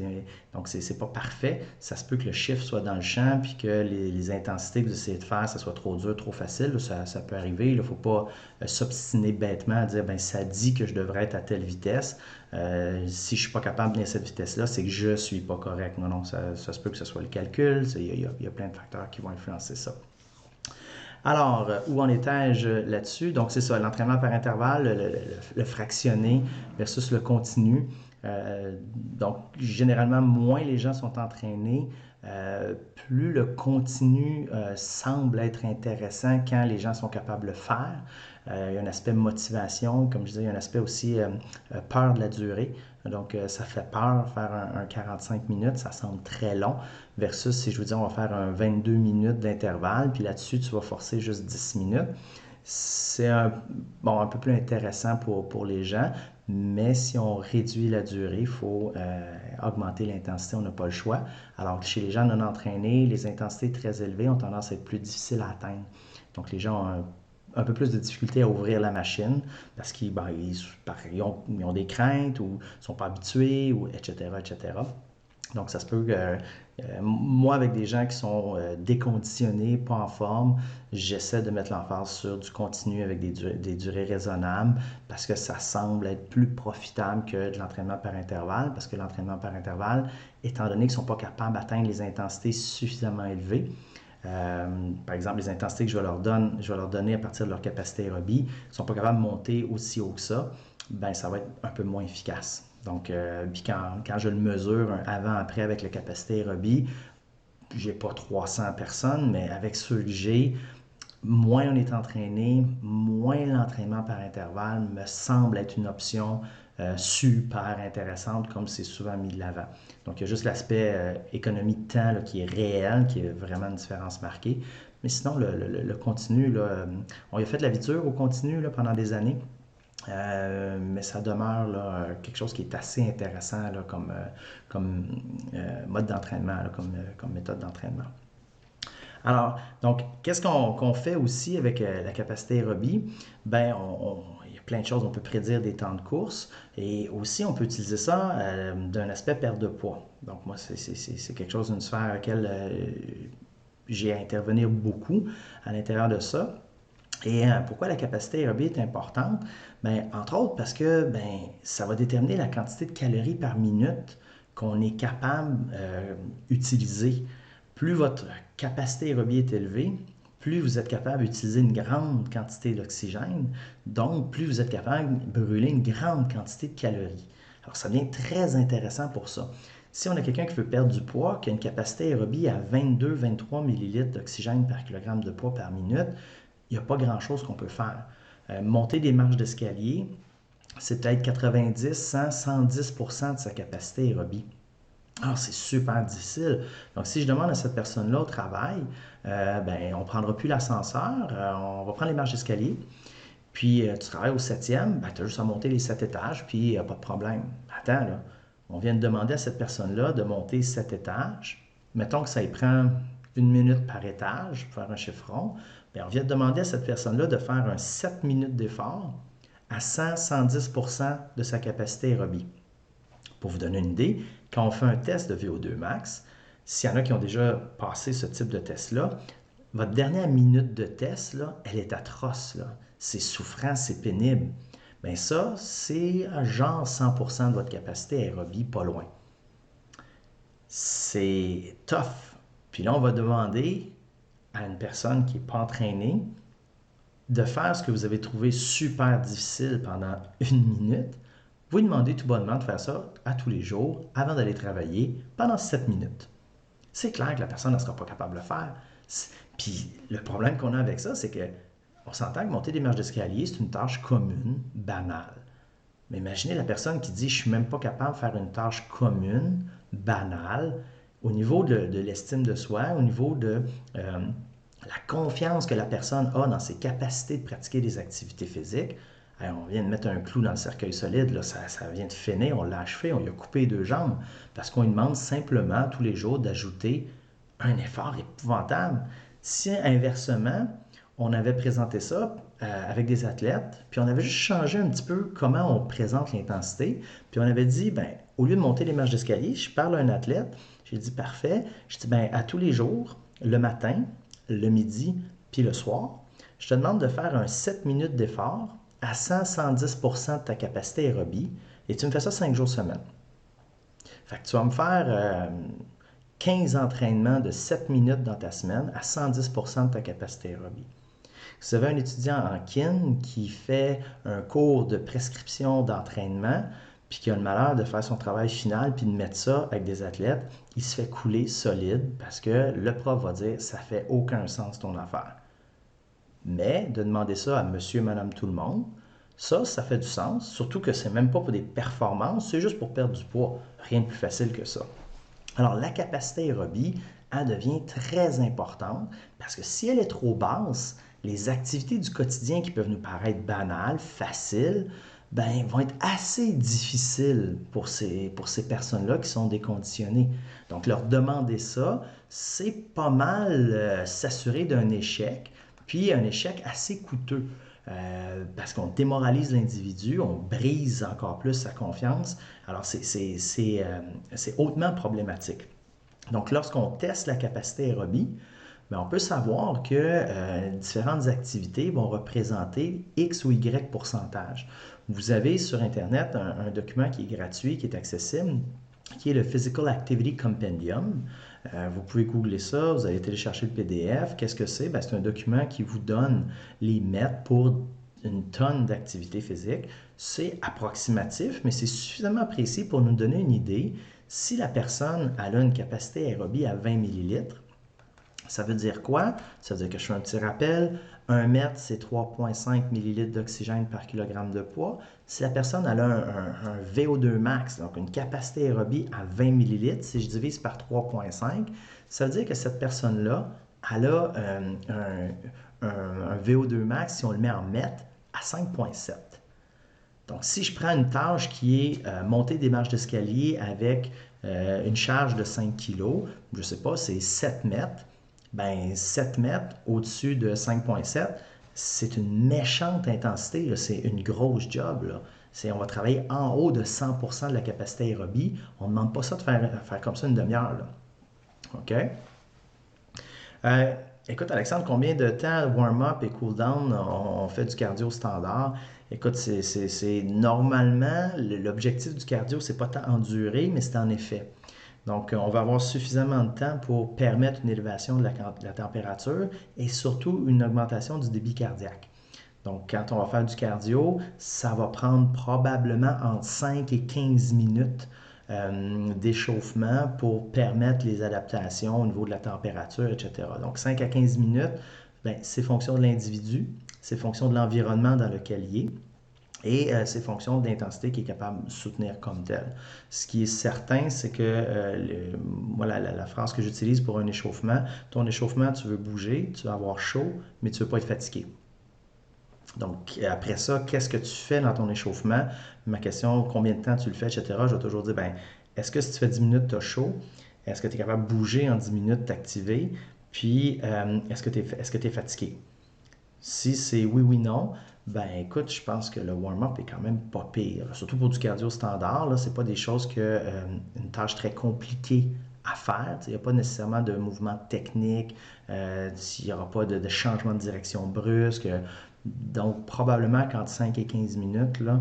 donc c'est pas parfait. Ça se peut que le chiffre soit dans le champ, puis que les intensités que vous essayez de faire, ça soit trop dur, trop facile. Ça peut arriver. Il ne faut pas s'obstiner bêtement à dire, ben ça dit que je devrais être à telle vitesse. Si je ne suis pas capable de tenir cette vitesse-là, c'est que je ne suis pas correct. Non, ça se peut que ce soit le calcul. Il y a plein de facteurs qui vont influencer ça. Alors, où en étais-je là-dessus? Donc, c'est ça, l'entraînement par intervalle, le fractionné versus le continu. Donc, généralement, moins les gens sont entraînés, plus le continu semble être intéressant quand les gens sont capables de le faire. Il y a un aspect motivation, comme je disais, il y a un aspect aussi peur de la durée. Donc, ça fait peur faire un 45 minutes, ça semble très long, versus si je vous dis on va faire un 22 minutes d'intervalle, puis là-dessus, tu vas forcer juste 10 minutes. C'est un peu plus intéressant pour les gens, mais si on réduit la durée, il faut augmenter l'intensité, on n'a pas le choix. Alors, chez les gens non entraînés, les intensités très élevées ont tendance à être plus difficiles à atteindre. Donc, les gens ont un peu plus de difficulté à ouvrir la machine parce qu'ils ont des craintes ou ne sont pas habitués, ou etc., etc. Donc, ça se peut que moi, avec des gens qui sont déconditionnés, pas en forme, j'essaie de mettre l'emphase sur du continu avec des durées raisonnables parce que ça semble être plus profitable que de l'entraînement par intervalle, parce que l'entraînement par intervalle, étant donné qu'ils ne sont pas capables d'atteindre les intensités suffisamment élevées, par exemple, les intensités que je vais leur donner à partir de leur capacité aérobie, ne sont pas capables de monter aussi haut que ça, ben ça va être un peu moins efficace. Donc, puis quand je le mesure avant-après avec la capacité aérobie, j'ai pas 300 personnes, mais avec ceux que j'ai, moins on est entraîné, moins l'entraînement par intervalle me semble être une option super intéressante, comme c'est souvent mis de l'avant. Donc, il y a juste l'aspect économie de temps là, qui est réel, qui est vraiment une différence marquée. Mais sinon, le continu, là, on y a fait de la vie dure au continu là, pendant des années. Mais ça demeure là, quelque chose qui est assez intéressant là, comme mode d'entraînement, là, comme méthode d'entraînement. Alors, donc, qu'est-ce qu'on fait aussi avec la capacité aérobie? Ben, il y a plein de choses. On peut prédire des temps de course et aussi on peut utiliser ça d'un aspect perte de poids. Donc, moi, c'est quelque chose, d'une sphère à laquelle j'ai à intervenir beaucoup à l'intérieur de ça. Et pourquoi la capacité aérobie est importante? Ben, entre autres parce que ben, ça va déterminer la quantité de calories par minute qu'on est capable d'utiliser. Plus votre capacité aérobie est élevée, plus vous êtes capable d'utiliser une grande quantité d'oxygène, donc plus vous êtes capable de brûler une grande quantité de calories. Alors ça devient très intéressant pour ça. Si on a quelqu'un qui veut perdre du poids, qui a une capacité aérobie à 22-23 millilitres d'oxygène par kilogramme de poids par minute, il n'y a pas grand-chose qu'on peut faire. Monter des marches d'escalier, c'est peut-être 90, 100, 110% de sa capacité aérobie. Alors, c'est super difficile. Donc, si je demande à cette personne-là au travail, ben, on ne prendra plus l'ascenseur, on va prendre les marches d'escalier, puis tu travailles au septième, ben, tu as juste à monter les 7 étages, puis pas de problème. Attends, là, on vient de demander à cette personne-là de monter 7 étages. Mettons que ça y prend 1 minute par étage pour faire un chiffron. Bien, on vient de demander à cette personne-là de faire un 7 minutes d'effort à 100-110% de sa capacité aérobie. Pour vous donner une idée, quand on fait un test de VO2 max, s'il y en a qui ont déjà passé ce type de test-là, votre dernière minute de test, là, elle est atroce. Là. C'est souffrant, c'est pénible. Bien ça, c'est genre 100% de votre capacité aérobie, pas loin. C'est tough. Puis là, on va demander à une personne qui n'est pas entraînée de faire ce que vous avez trouvé super difficile pendant 1 minute. Vous lui demandez tout bonnement de faire ça à tous les jours avant d'aller travailler pendant 7 minutes. C'est clair que la personne ne sera pas capable de le faire. Puis le problème qu'on a avec ça, c'est que on s'entend que monter des marches d'escalier, c'est une tâche commune, banale. Mais imaginez la personne qui dit je ne suis même pas capable de faire une tâche commune, banale, au niveau de l'estime de soi, au niveau de la confiance que la personne a dans ses capacités de pratiquer des activités physiques. Alors, on vient de mettre un clou dans le cercueil solide, là, ça vient de finir, on l'a achevé, on lui a coupé les 2 jambes, parce qu'on lui demande simplement tous les jours d'ajouter un effort épouvantable. Si inversement, on avait présenté ça avec des athlètes, puis on avait juste changé un petit peu comment on présente l'intensité, puis on avait dit, ben, au lieu de monter les marches d'escalier, je parle à un athlète, j'ai dit parfait, je dis, ben, à tous les jours, le matin, le midi, puis le soir, je te demande de faire un 7 minutes d'effort à 100-110% de ta capacité aérobie, et tu me fais ça 5 jours semaine. Fait que tu vas me faire 15 entraînements de 7 minutes dans ta semaine à 110% de ta capacité aérobie. Si vous avez un étudiant en kin qui fait un cours de prescription d'entraînement, puis qui a le malheur de faire son travail final, puis de mettre ça avec des athlètes, il se fait couler solide parce que le prof va dire ça fait aucun sens ton affaire. Mais de demander ça à monsieur, madame, tout le monde, ça fait du sens, surtout que c'est même pas pour des performances, c'est juste pour perdre du poids. Rien de plus facile que ça. Alors, la capacité aérobie, elle devient très importante parce que si elle est trop basse, les activités du quotidien qui peuvent nous paraître banales, faciles, ben, vont être assez difficiles pour ces personnes-là qui sont déconditionnées. Donc, leur demander ça, c'est pas mal s'assurer d'un échec, puis un échec assez coûteux. Parce qu'on démoralise l'individu, on brise encore plus sa confiance. Alors, c'est hautement problématique. Donc, lorsqu'on teste la capacité aérobie, bien, on peut savoir que différentes activités vont représenter X ou Y pourcentage. Vous avez sur Internet un document qui est gratuit, qui est accessible, qui est le Physical Activity Compendium. Vous pouvez googler ça, vous allez télécharger le PDF. Qu'est-ce que c'est? Bien, c'est un document qui vous donne les mètres pour une tonne d'activité physique. C'est approximatif, mais c'est suffisamment précis pour nous donner une idée. Si la personne a une capacité aérobie à 20 millilitres, Ça veut dire quoi? Ça veut dire que je fais un petit rappel. 1 mètre, c'est 3,5 millilitres d'oxygène par kilogramme de poids. Si la personne elle a un VO2 max, donc une capacité aérobie à 20 millilitres, si je divise par 3,5, ça veut dire que cette personne-là, elle a un VO2 max, si on le met en mètres, à 5,7. Donc, si je prends une tâche qui est monter des marches d'escalier avec une charge de 5 kg, je ne sais pas, c'est 7 mètres, ben 7 mètres au-dessus de 5,7, c'est une méchante intensité, là, c'est une grosse job. Là. On va travailler en haut de 100% de la capacité aérobie. On ne demande pas ça de faire comme ça une demi-heure. Là. OK? Euh, Écoute, Alexandre, combien de temps warm-up et cool-down on fait du cardio standard? Écoute, c'est normalement, l'objectif du cardio, c'est pas tant en durée, mais c'est en effet. Donc, on va avoir suffisamment de temps pour permettre une élévation de la température et surtout une augmentation du débit cardiaque. Donc, quand on va faire du cardio, ça va prendre probablement entre 5 et 15 minutes d'échauffement pour permettre les adaptations au niveau de la température, etc. Donc, 5 à 15 minutes, ben, c'est fonction de l'individu, c'est fonction de l'environnement dans lequel il est. Et c'est fonction de l'intensité qu'il est capable de soutenir comme tel. Ce qui est certain, c'est que moi, la phrase que j'utilise pour un échauffement, ton échauffement, tu veux bouger, tu vas avoir chaud, mais tu ne veux pas être fatigué. Donc, après ça, qu'est-ce que tu fais dans ton échauffement? Ma question, combien de temps tu le fais, etc. Je vais toujours dire, ben, est-ce que si tu fais 10 minutes, tu as chaud? Est-ce que tu es capable de bouger en 10 minutes, t'activer? Puis, est-ce que tu es fatigué? Si c'est oui, oui, non, ben écoute, je pense que le warm-up est quand même pas pire. Surtout pour du cardio standard, là, c'est pas des choses une tâche très compliquée à faire. Il n'y a pas nécessairement de mouvement technique, il n'y aura pas de changement de direction brusque. Donc, probablement qu'entre 5 et 15 minutes, là,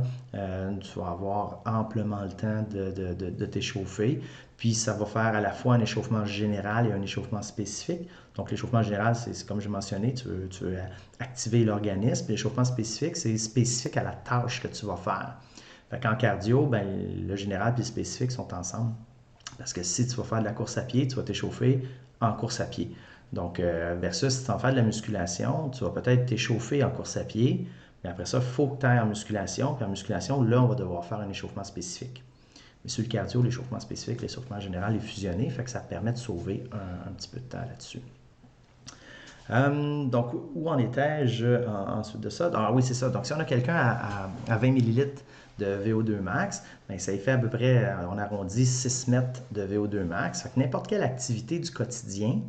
tu vas avoir amplement le temps de t'échauffer. Puis, ça va faire à la fois un échauffement général et un échauffement spécifique. Donc, l'échauffement général, c'est comme j'ai mentionné, tu veux activer l'organisme. L'échauffement spécifique, c'est spécifique à la tâche que tu vas faire. Fait qu'en cardio, ben, le général et le spécifique sont ensemble. Parce que si tu vas faire de la course à pied, tu vas t'échauffer en course à pied. Donc, versus si tu vas faire de la musculation, tu vas peut-être t'échauffer en course à pied, mais après ça, il faut que tu ailles en musculation. Puis en musculation, là, on va devoir faire un échauffement spécifique. Mais sur le cardio, l'échauffement spécifique, l'échauffement général est fusionné, fait que ça permet de sauver un petit peu de temps là-dessus. Donc, où en étais-je ensuite de ça? Ah oui, c'est ça. Donc, si on a quelqu'un à 20 millilitres de VO2 max, bien, ça fait à peu près, on arrondit 6 mètres de VO2 max. Fait que n'importe quelle activité du quotidien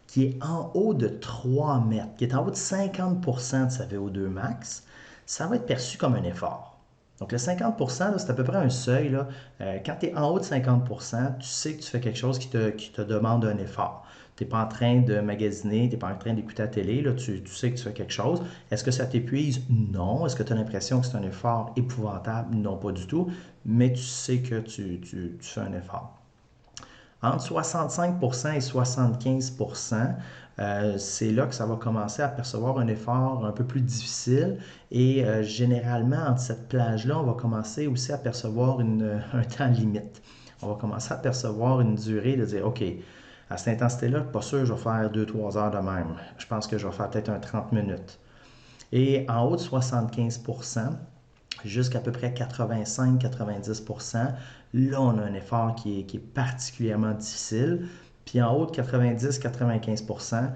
qui est en haut de 3 mètres, qui est en haut de 50% de sa VO2 max, ça va être perçu comme un effort. Donc, le 50%, c'est à peu près un seuil. Là. Quand tu es en haut de 50%, tu sais que tu fais quelque chose qui te demande un effort. Tu n'es pas en train de magasiner, tu n'es pas en train d'écouter la télé, là, tu sais que tu fais quelque chose. Est-ce que ça t'épuise? Non. Est-ce que tu as l'impression que c'est un effort épouvantable? Non, pas du tout. Mais tu sais que tu fais un effort. Entre 65% et 75%, c'est là que ça va commencer à percevoir un effort un peu plus difficile. Et généralement, entre cette plage-là, on va commencer aussi à percevoir un temps limite. On va commencer à percevoir une durée de dire, OK, à cette intensité-là, pas sûr que je vais faire 2-3 heures de même. Je pense que je vais faire peut-être un 30 minutes. Et en haut de 75%, jusqu'à peu près 85-90%, là, on a un effort qui est particulièrement difficile. Puis en haut de 90-95%,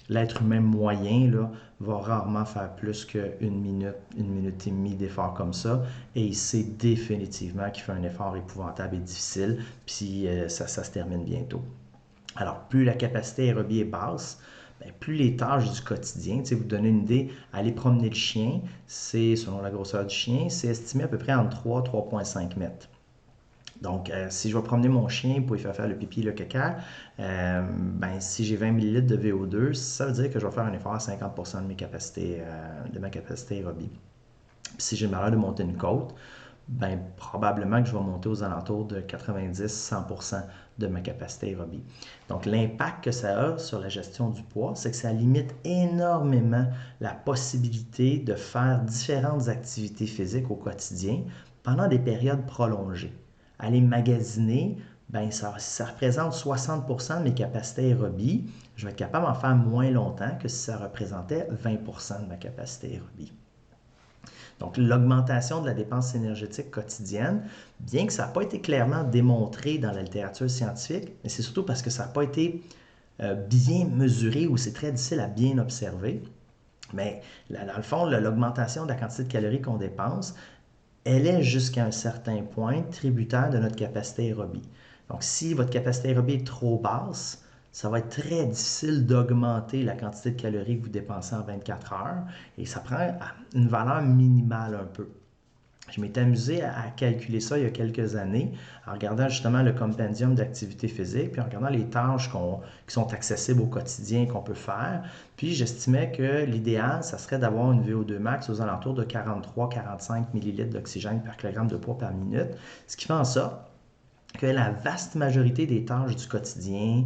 l'être humain moyen là, va rarement faire plus qu'une minute et demie d'effort comme ça. Et il sait définitivement qu'il fait un effort épouvantable et difficile. Puis ça se termine bientôt. Alors, plus la capacité aérobie est basse, bien, plus les tâches du quotidien, vous donnez une idée, aller promener le chien, c'est, selon la grosseur du chien, c'est estimé à peu près entre 3 et 3,5 mètres. Donc, si je vais promener mon chien pour lui faire le pipi et le caca, ben, si j'ai 20 millilitres de VO2, ça veut dire que je vais faire un effort à 50% de ma capacité aérobie. Puis si j'ai le malheur de monter une côte, ben, probablement que je vais monter aux alentours de 90-100% de ma capacité aérobie. Donc, l'impact que ça a sur la gestion du poids, c'est que ça limite énormément la possibilité de faire différentes activités physiques au quotidien pendant des périodes prolongées. Aller magasiner ben ça représente 60% de mes capacités aérobies. Je vais être capable d'en faire moins longtemps que si ça représentait 20% de ma capacité aérobie. Donc, l'augmentation de la dépense énergétique quotidienne, bien que ça n'a pas été clairement démontré dans la littérature scientifique, mais c'est surtout parce que ça n'a pas été bien mesuré ou c'est très difficile à bien observer. Mais dans le fond, l'augmentation de la quantité de calories qu'on dépense, elle est jusqu'à un certain point tributaire de notre capacité aérobie. Donc, si votre capacité aérobie est trop basse, ça va être très difficile d'augmenter la quantité de calories que vous dépensez en 24 heures et ça prend une valeur minimale un peu. Je m'étais amusé à calculer ça il y a quelques années en regardant justement le compendium d'activité physique, puis en regardant les tâches qui sont accessibles au quotidien qu'on peut faire. Puis j'estimais que l'idéal, ça serait d'avoir une VO2 max aux alentours de 43-45 millilitres d'oxygène par kilogramme de poids par minute, ce qui fait en sorte que la vaste majorité des tâches du quotidien,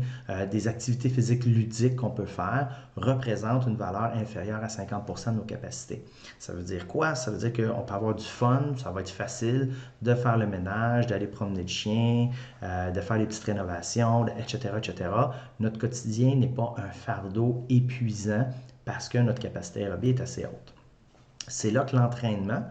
des activités physiques ludiques qu'on peut faire, représentent une valeur inférieure à 50% de nos capacités. Ça veut dire quoi? Ça veut dire qu'on peut avoir du fun, ça va être facile de faire le ménage, d'aller promener le chien, de faire des petites rénovations, etc., etc. Notre quotidien n'est pas un fardeau épuisant parce que notre capacité aérobie est assez haute. C'est là que l'entraînement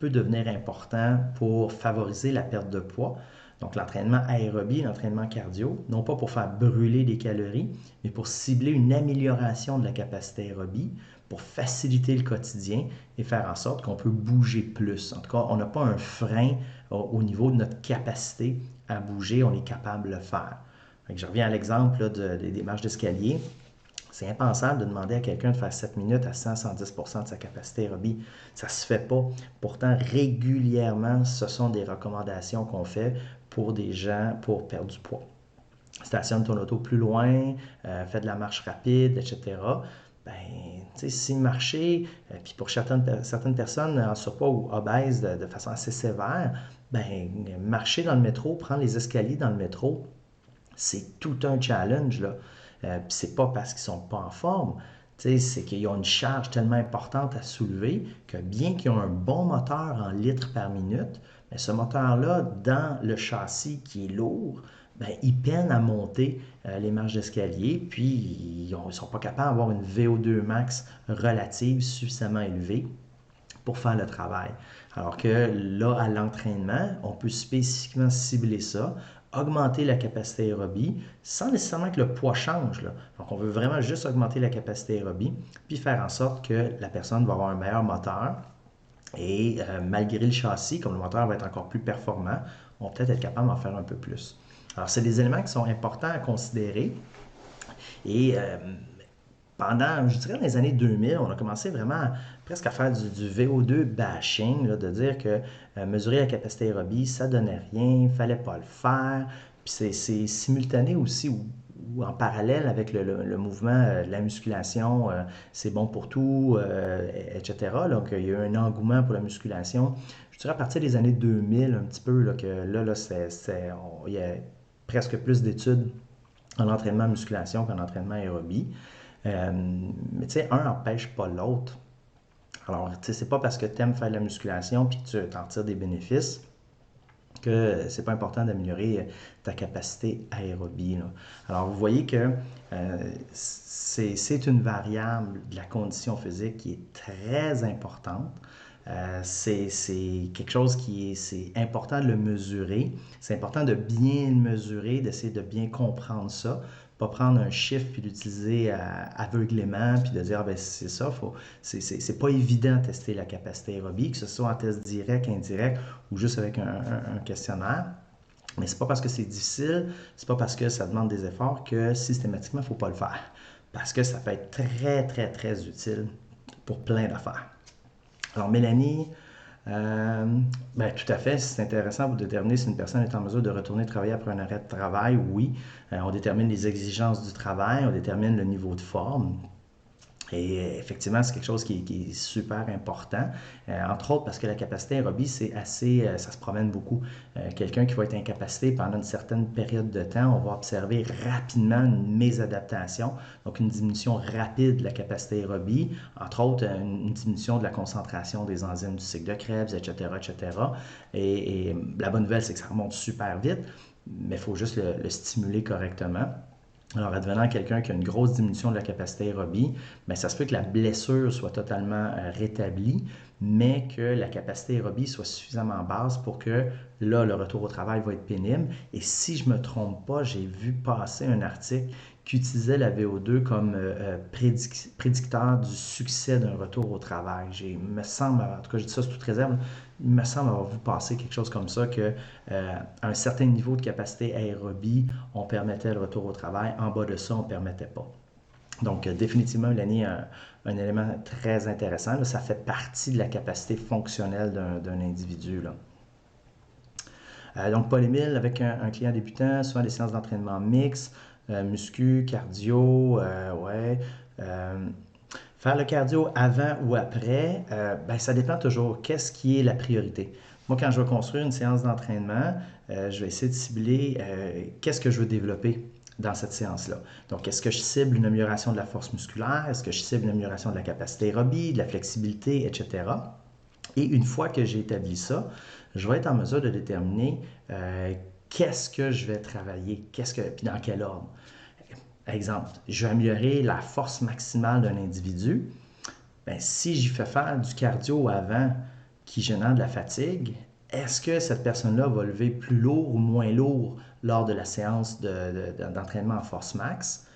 peut devenir important pour favoriser la perte de poids. Donc l'entraînement aérobie, l'entraînement cardio, non pas pour faire brûler des calories, mais pour cibler une amélioration de la capacité aérobie, pour faciliter le quotidien et faire en sorte qu'on peut bouger plus. En tout cas, on n'a pas un frein au niveau de notre capacité à bouger, on est capable de le faire. Je reviens à l'exemple des marches d'escalier. C'est impensable de demander à quelqu'un de faire 7 minutes à 100-110% de sa capacité aérobie. Ça ne se fait pas. Pourtant, régulièrement, ce sont des recommandations qu'on fait pour des gens pour perdre du poids. Stationne ton auto plus loin, fais de la marche rapide, etc. Ben, si marcher, puis pour certaines personnes en surpoids ou obèses de façon assez sévère, ben, marcher dans le métro, prendre les escaliers dans le métro, c'est tout un challenge, là. Puis c'est pas parce qu'ils sont pas en forme, c'est qu'ils ont une charge tellement importante à soulever que bien qu'ils ont un bon moteur en litres par minute, mais ce moteur-là, dans le châssis qui est lourd, ben, il peine à monter les marches d'escalier, puis ils ne sont pas capables d'avoir une VO2 max relative suffisamment élevée pour faire le travail. Alors que là, à l'entraînement, on peut spécifiquement cibler ça, augmenter la capacité aérobie sans nécessairement que le poids change, là. Donc, on veut vraiment juste augmenter la capacité aérobie puis faire en sorte que la personne va avoir un meilleur moteur et malgré le châssis, comme le moteur va être encore plus performant, on va peut-être être capable d'en faire un peu plus. Alors, c'est des éléments qui sont importants à considérer et pendant, je dirais, dans les années 2000, on a commencé vraiment presque à faire du VO2 bashing, là, de dire que mesurer la capacité aérobie, ça donnait rien, il ne fallait pas le faire. Puis c'est simultané aussi ou en parallèle avec le mouvement de la musculation, c'est bon pour tout, etc. Donc, il y a eu un engouement pour la musculation. Je dirais à partir des années 2000, un petit peu, là, que là il y a presque plus d'études en entraînement musculation qu'en entraînement aérobie. Mais tu sais, un n'empêche pas l'autre. Alors, tu sais, c'est pas parce que tu aimes faire de la musculation puis que tu t'en tires des bénéfices que c'est pas important d'améliorer ta capacité aérobie, là. Alors, vous voyez que c'est une variable de la condition physique qui est très importante. C'est quelque chose c'est important de le mesurer. C'est important de bien le mesurer, d'essayer de bien comprendre ça. Pas prendre un chiffre puis l'utiliser aveuglément puis de dire, ah ben c'est ça, c'est pas évident de tester la capacité aérobie, que ce soit en test direct, indirect ou juste avec un questionnaire. Mais c'est pas parce que c'est difficile, c'est pas parce que ça demande des efforts que systématiquement il faut pas le faire. Parce que ça peut être très, très, très utile pour plein d'affaires. Alors, Mélanie, ben, tout à fait, c'est intéressant pour déterminer si une personne est en mesure de retourner travailler après un arrêt de travail. Oui, on détermine les exigences du travail, on détermine le niveau de forme. Et effectivement, c'est quelque chose qui est super important, entre autres parce que la capacité aérobie, c'est assez, ça se promène beaucoup. Quelqu'un qui va être incapacité pendant une certaine période de temps, on va observer rapidement une mésadaptation, donc une diminution rapide de la capacité aérobie, entre autres une diminution de la concentration des enzymes du cycle de Krebs, etc., etc. Et la bonne nouvelle, c'est que ça remonte super vite. mais il faut juste le stimuler correctement. Alors, advenant quelqu'un qui a une grosse diminution de la capacité aérobie, bien, ça se peut que la blessure soit totalement rétablie, mais que la capacité aérobie soit suffisamment basse pour que là, le retour au travail va être pénible. Et si je ne me trompe pas, j'ai vu passer un article qui utilisait la VO2 comme prédicteur du succès d'un retour au travail. Il me semble, en tout cas je dis ça sous toute réserve, il me semble avoir vu passer quelque chose comme ça, que à un certain niveau de capacité aérobie, on permettait le retour au travail. En bas de ça, on ne permettait pas. Donc, définitivement, Mélanie, un élément très intéressant. Là, ça fait partie de la capacité fonctionnelle d'un individu. Là. Donc, Paul-Émile, avec un client débutant, souvent des séances d'entraînement mixtes, muscu, cardio, ouais. Faire le cardio avant ou après, ben, ça dépend toujours. Qu'est-ce qui est la priorité? Moi, quand je vais construire une séance d'entraînement, je vais essayer de cibler qu'est-ce que je veux développer dans cette séance-là. Donc, est-ce que je cible une amélioration de la force musculaire? Est-ce que je cible une amélioration de la capacité aérobie, de la flexibilité, etc.? Et une fois que j'ai établi ça, je vais être en mesure de déterminer qu'est-ce que je vais travailler, puis dans quel ordre. Exemple, je vais améliorer la force maximale d'un individu. Bien, si j'y fais faire du cardio avant qui génère de la fatigue, est-ce que cette personne-là va lever plus lourd ou moins lourd lors de la séance d'entraînement en force max?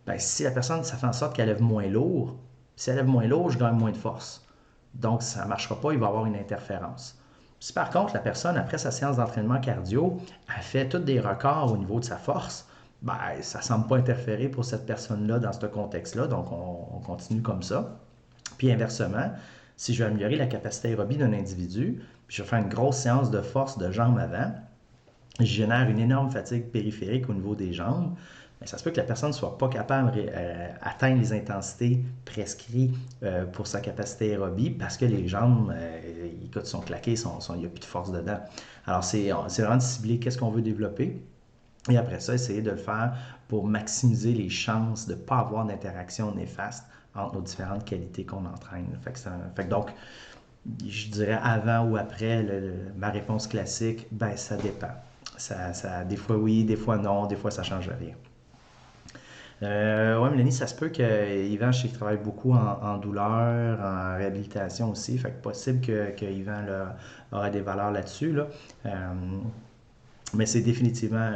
Bien, si la personne, ça fait en sorte qu'elle lève moins lourd, si elle lève moins lourd, je gagne moins de force. Donc, ça ne marchera pas, il va y avoir une interférence. Si par contre, la personne, après sa séance d'entraînement cardio, a fait tous des records au niveau de sa force, ben, ça ne semble pas interférer pour cette personne-là dans ce contexte-là, donc on continue comme ça. Puis inversement, si je veux améliorer la capacité aérobie d'un individu, puis je vais faire une grosse séance de force de jambes avant, je génère une énorme fatigue périphérique au niveau des jambes, mais ça se peut que la personne ne soit pas capable d'atteindre les intensités prescrites pour sa capacité aérobie parce que les jambes, écoute, sont claquées, il n'y a plus de force dedans. Alors, c'est vraiment de cibler qu'est-ce qu'on veut développer. Et après ça, essayer de le faire pour maximiser les chances de ne pas avoir d'interaction néfaste entre nos différentes qualités qu'on entraîne. Fait que donc, je dirais avant ou après, ma réponse classique, ben ça dépend. Des fois oui, des fois non, des fois ça ne change rien. Oui, Mélanie, ça se peut que Yvan, je sais qu'il travaille beaucoup en douleur, en réhabilitation aussi. Fait que possible que Yvan là, aura des valeurs là-dessus. Là. Mais c'est définitivement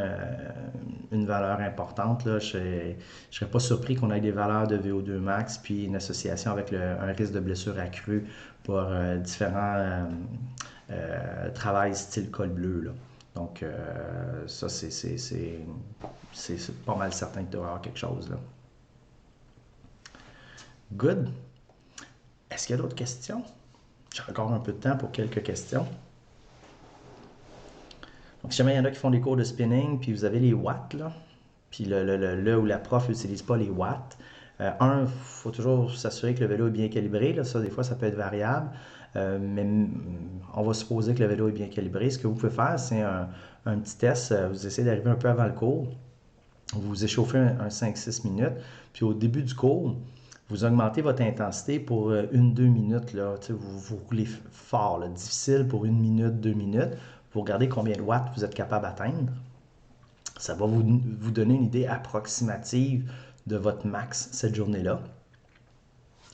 une valeur importante. Là. Je ne serais pas surpris qu'on ait des valeurs de VO2 max puis une association avec un risque de blessure accrue pour différents travails style col bleu. Là. Donc, ça, c'est pas mal certain que tu vas avoir quelque chose. Là. Good. Est-ce qu'il y a d'autres questions? J'ai encore un peu de temps pour quelques questions. Donc, si jamais il y en a qui font des cours de spinning, puis vous avez les watts, là, puis le ou la prof n'utilise pas les watts, il faut toujours s'assurer que le vélo est bien calibré. Là, ça, des fois, ça peut être variable, mais on va supposer que le vélo est bien calibré. Ce que vous pouvez faire, c'est un petit test. Vous essayez d'arriver un peu avant le cours. Vous vous échauffez un 5-6 minutes, puis au début du cours, vous augmentez votre intensité pour 1-2 minutes. Là. Vous roulez fort, là, difficile pour 1 minute, 2 minutes. Vous regardez combien de watts vous êtes capable d'atteindre. Ça va vous donner une idée approximative de votre max cette journée-là.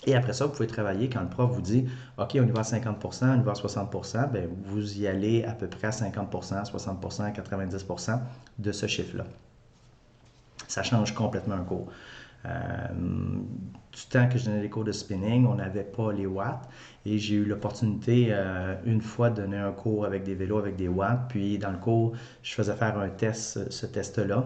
Et après ça, vous pouvez travailler quand le prof vous dit « OK, on y va à 50%, on y va à 60%, bien, vous y allez à peu près à 50%, 60%, 90% de ce chiffre-là. Ça change complètement un cours. Du temps que je donnais des cours de spinning, on n'avait pas les watts et j'ai eu l'opportunité une fois de donner un cours avec des vélos avec des watts. Puis dans le cours, je faisais faire un test, ce test-là.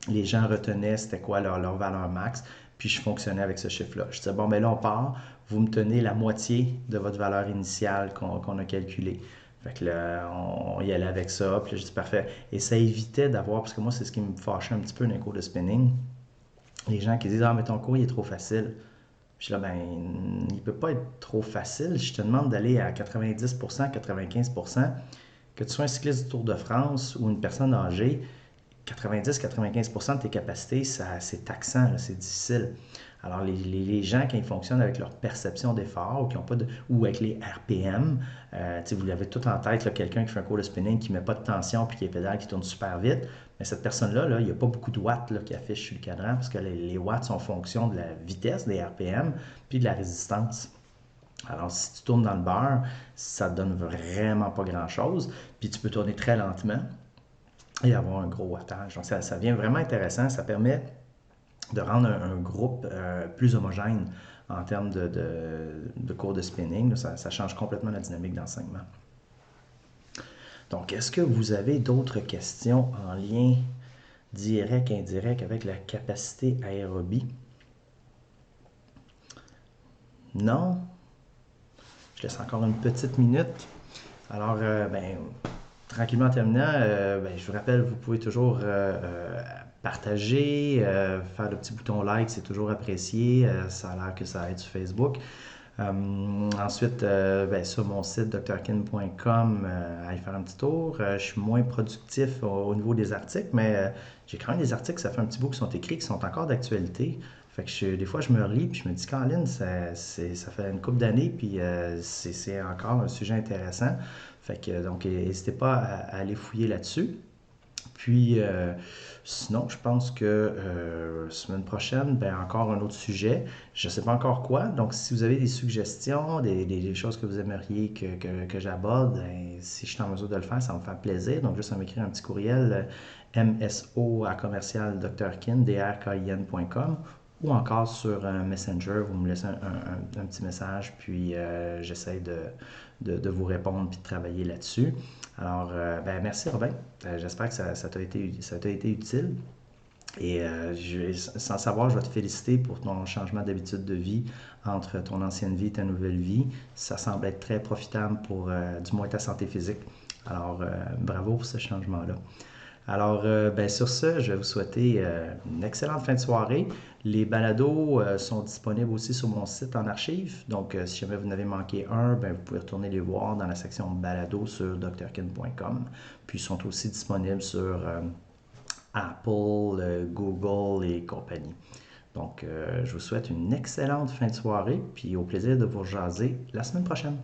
Les gens retenaient c'était quoi leur valeur max, puis je fonctionnais avec ce chiffre-là. Je disais, bon, ben là, on part, vous me tenez la moitié de votre valeur initiale qu'on a calculée. Fait que là, on y allait avec ça, puis là, je dis parfait. Et ça évitait d'avoir, parce que moi, c'est ce qui me fâchait un petit peu dans les cours de spinning, les gens qui disent, ah, mais ton cours, il est trop facile. Puis là, ben, il peut pas être trop facile. Je te demande d'aller à 90%, 95%, que tu sois un cycliste du Tour de France ou une personne âgée, 90-95% de tes capacités, c'est taxant, c'est difficile. Alors, les gens, quand ils fonctionnent avec leur perception d'effort ou qui ont pas de, ou avec les RPM, vous l'avez tout en tête, quelqu'un qui fait un cours de spinning qui ne met pas de tension puis qui est pédale, qui tourne super vite, mais cette personne-là, il n'y a pas beaucoup de watts qui affichent sur le cadran parce que les watts sont en fonction de la vitesse des RPM puis de la résistance. Alors, si tu tournes dans le beurre, ça ne donne vraiment pas grand-chose. Puis tu peux tourner très lentement et avoir un gros wattage. Donc, ça devient vraiment intéressant. Ça permet de rendre un groupe plus homogène en termes de cours de spinning. Ça change complètement la dynamique d'enseignement. Donc, est-ce que vous avez d'autres questions en lien direct, indirect avec la capacité aérobie? Non? Je laisse encore une petite minute. Alors, tranquillement en terminant, je vous rappelle, vous pouvez toujours partager, faire le petit bouton like, c'est toujours apprécié. Ça a l'air que ça aide sur Facebook. Ensuite, sur mon site drkin.com, allez faire un petit tour. Je suis moins productif au niveau des articles, mais j'ai quand même des articles, ça fait un petit bout qui sont écrits, qui sont encore d'actualité. Fait que des fois, je me relis puis je me dis, Caroline, ça fait une couple d'années, puis c'est encore un sujet intéressant. Fait que, donc, n'hésitez pas à aller fouiller là-dessus. Puis, sinon, je pense que semaine prochaine, encore un autre sujet. Je ne sais pas encore quoi. Donc, si vous avez des suggestions, des choses que vous aimeriez que j'aborde, si je suis en mesure de le faire, ça va me faire plaisir. Donc, juste à m'écrire un petit courriel mso@drkin.com ou encore sur un Messenger, vous me laissez un petit message, puis j'essaie de vous répondre puis de travailler là-dessus. Alors, merci Robin. J'espère que ça t'a été utile. Et sans savoir, je vais te féliciter pour ton changement d'habitude de vie entre ton ancienne vie et ta nouvelle vie. Ça semble être très profitable pour du moins ta santé physique. Alors, bravo pour ce changement-là. Alors, sur ce, je vais vous souhaiter une excellente fin de soirée. Les balados sont disponibles aussi sur mon site en archive. Donc, si jamais vous n'avez manqué un, vous pouvez retourner les voir dans la section balado sur drkin.com. Puis, ils sont aussi disponibles sur Apple, Google et compagnie. Donc, je vous souhaite une excellente fin de soirée, puis au plaisir de vous jaser la semaine prochaine.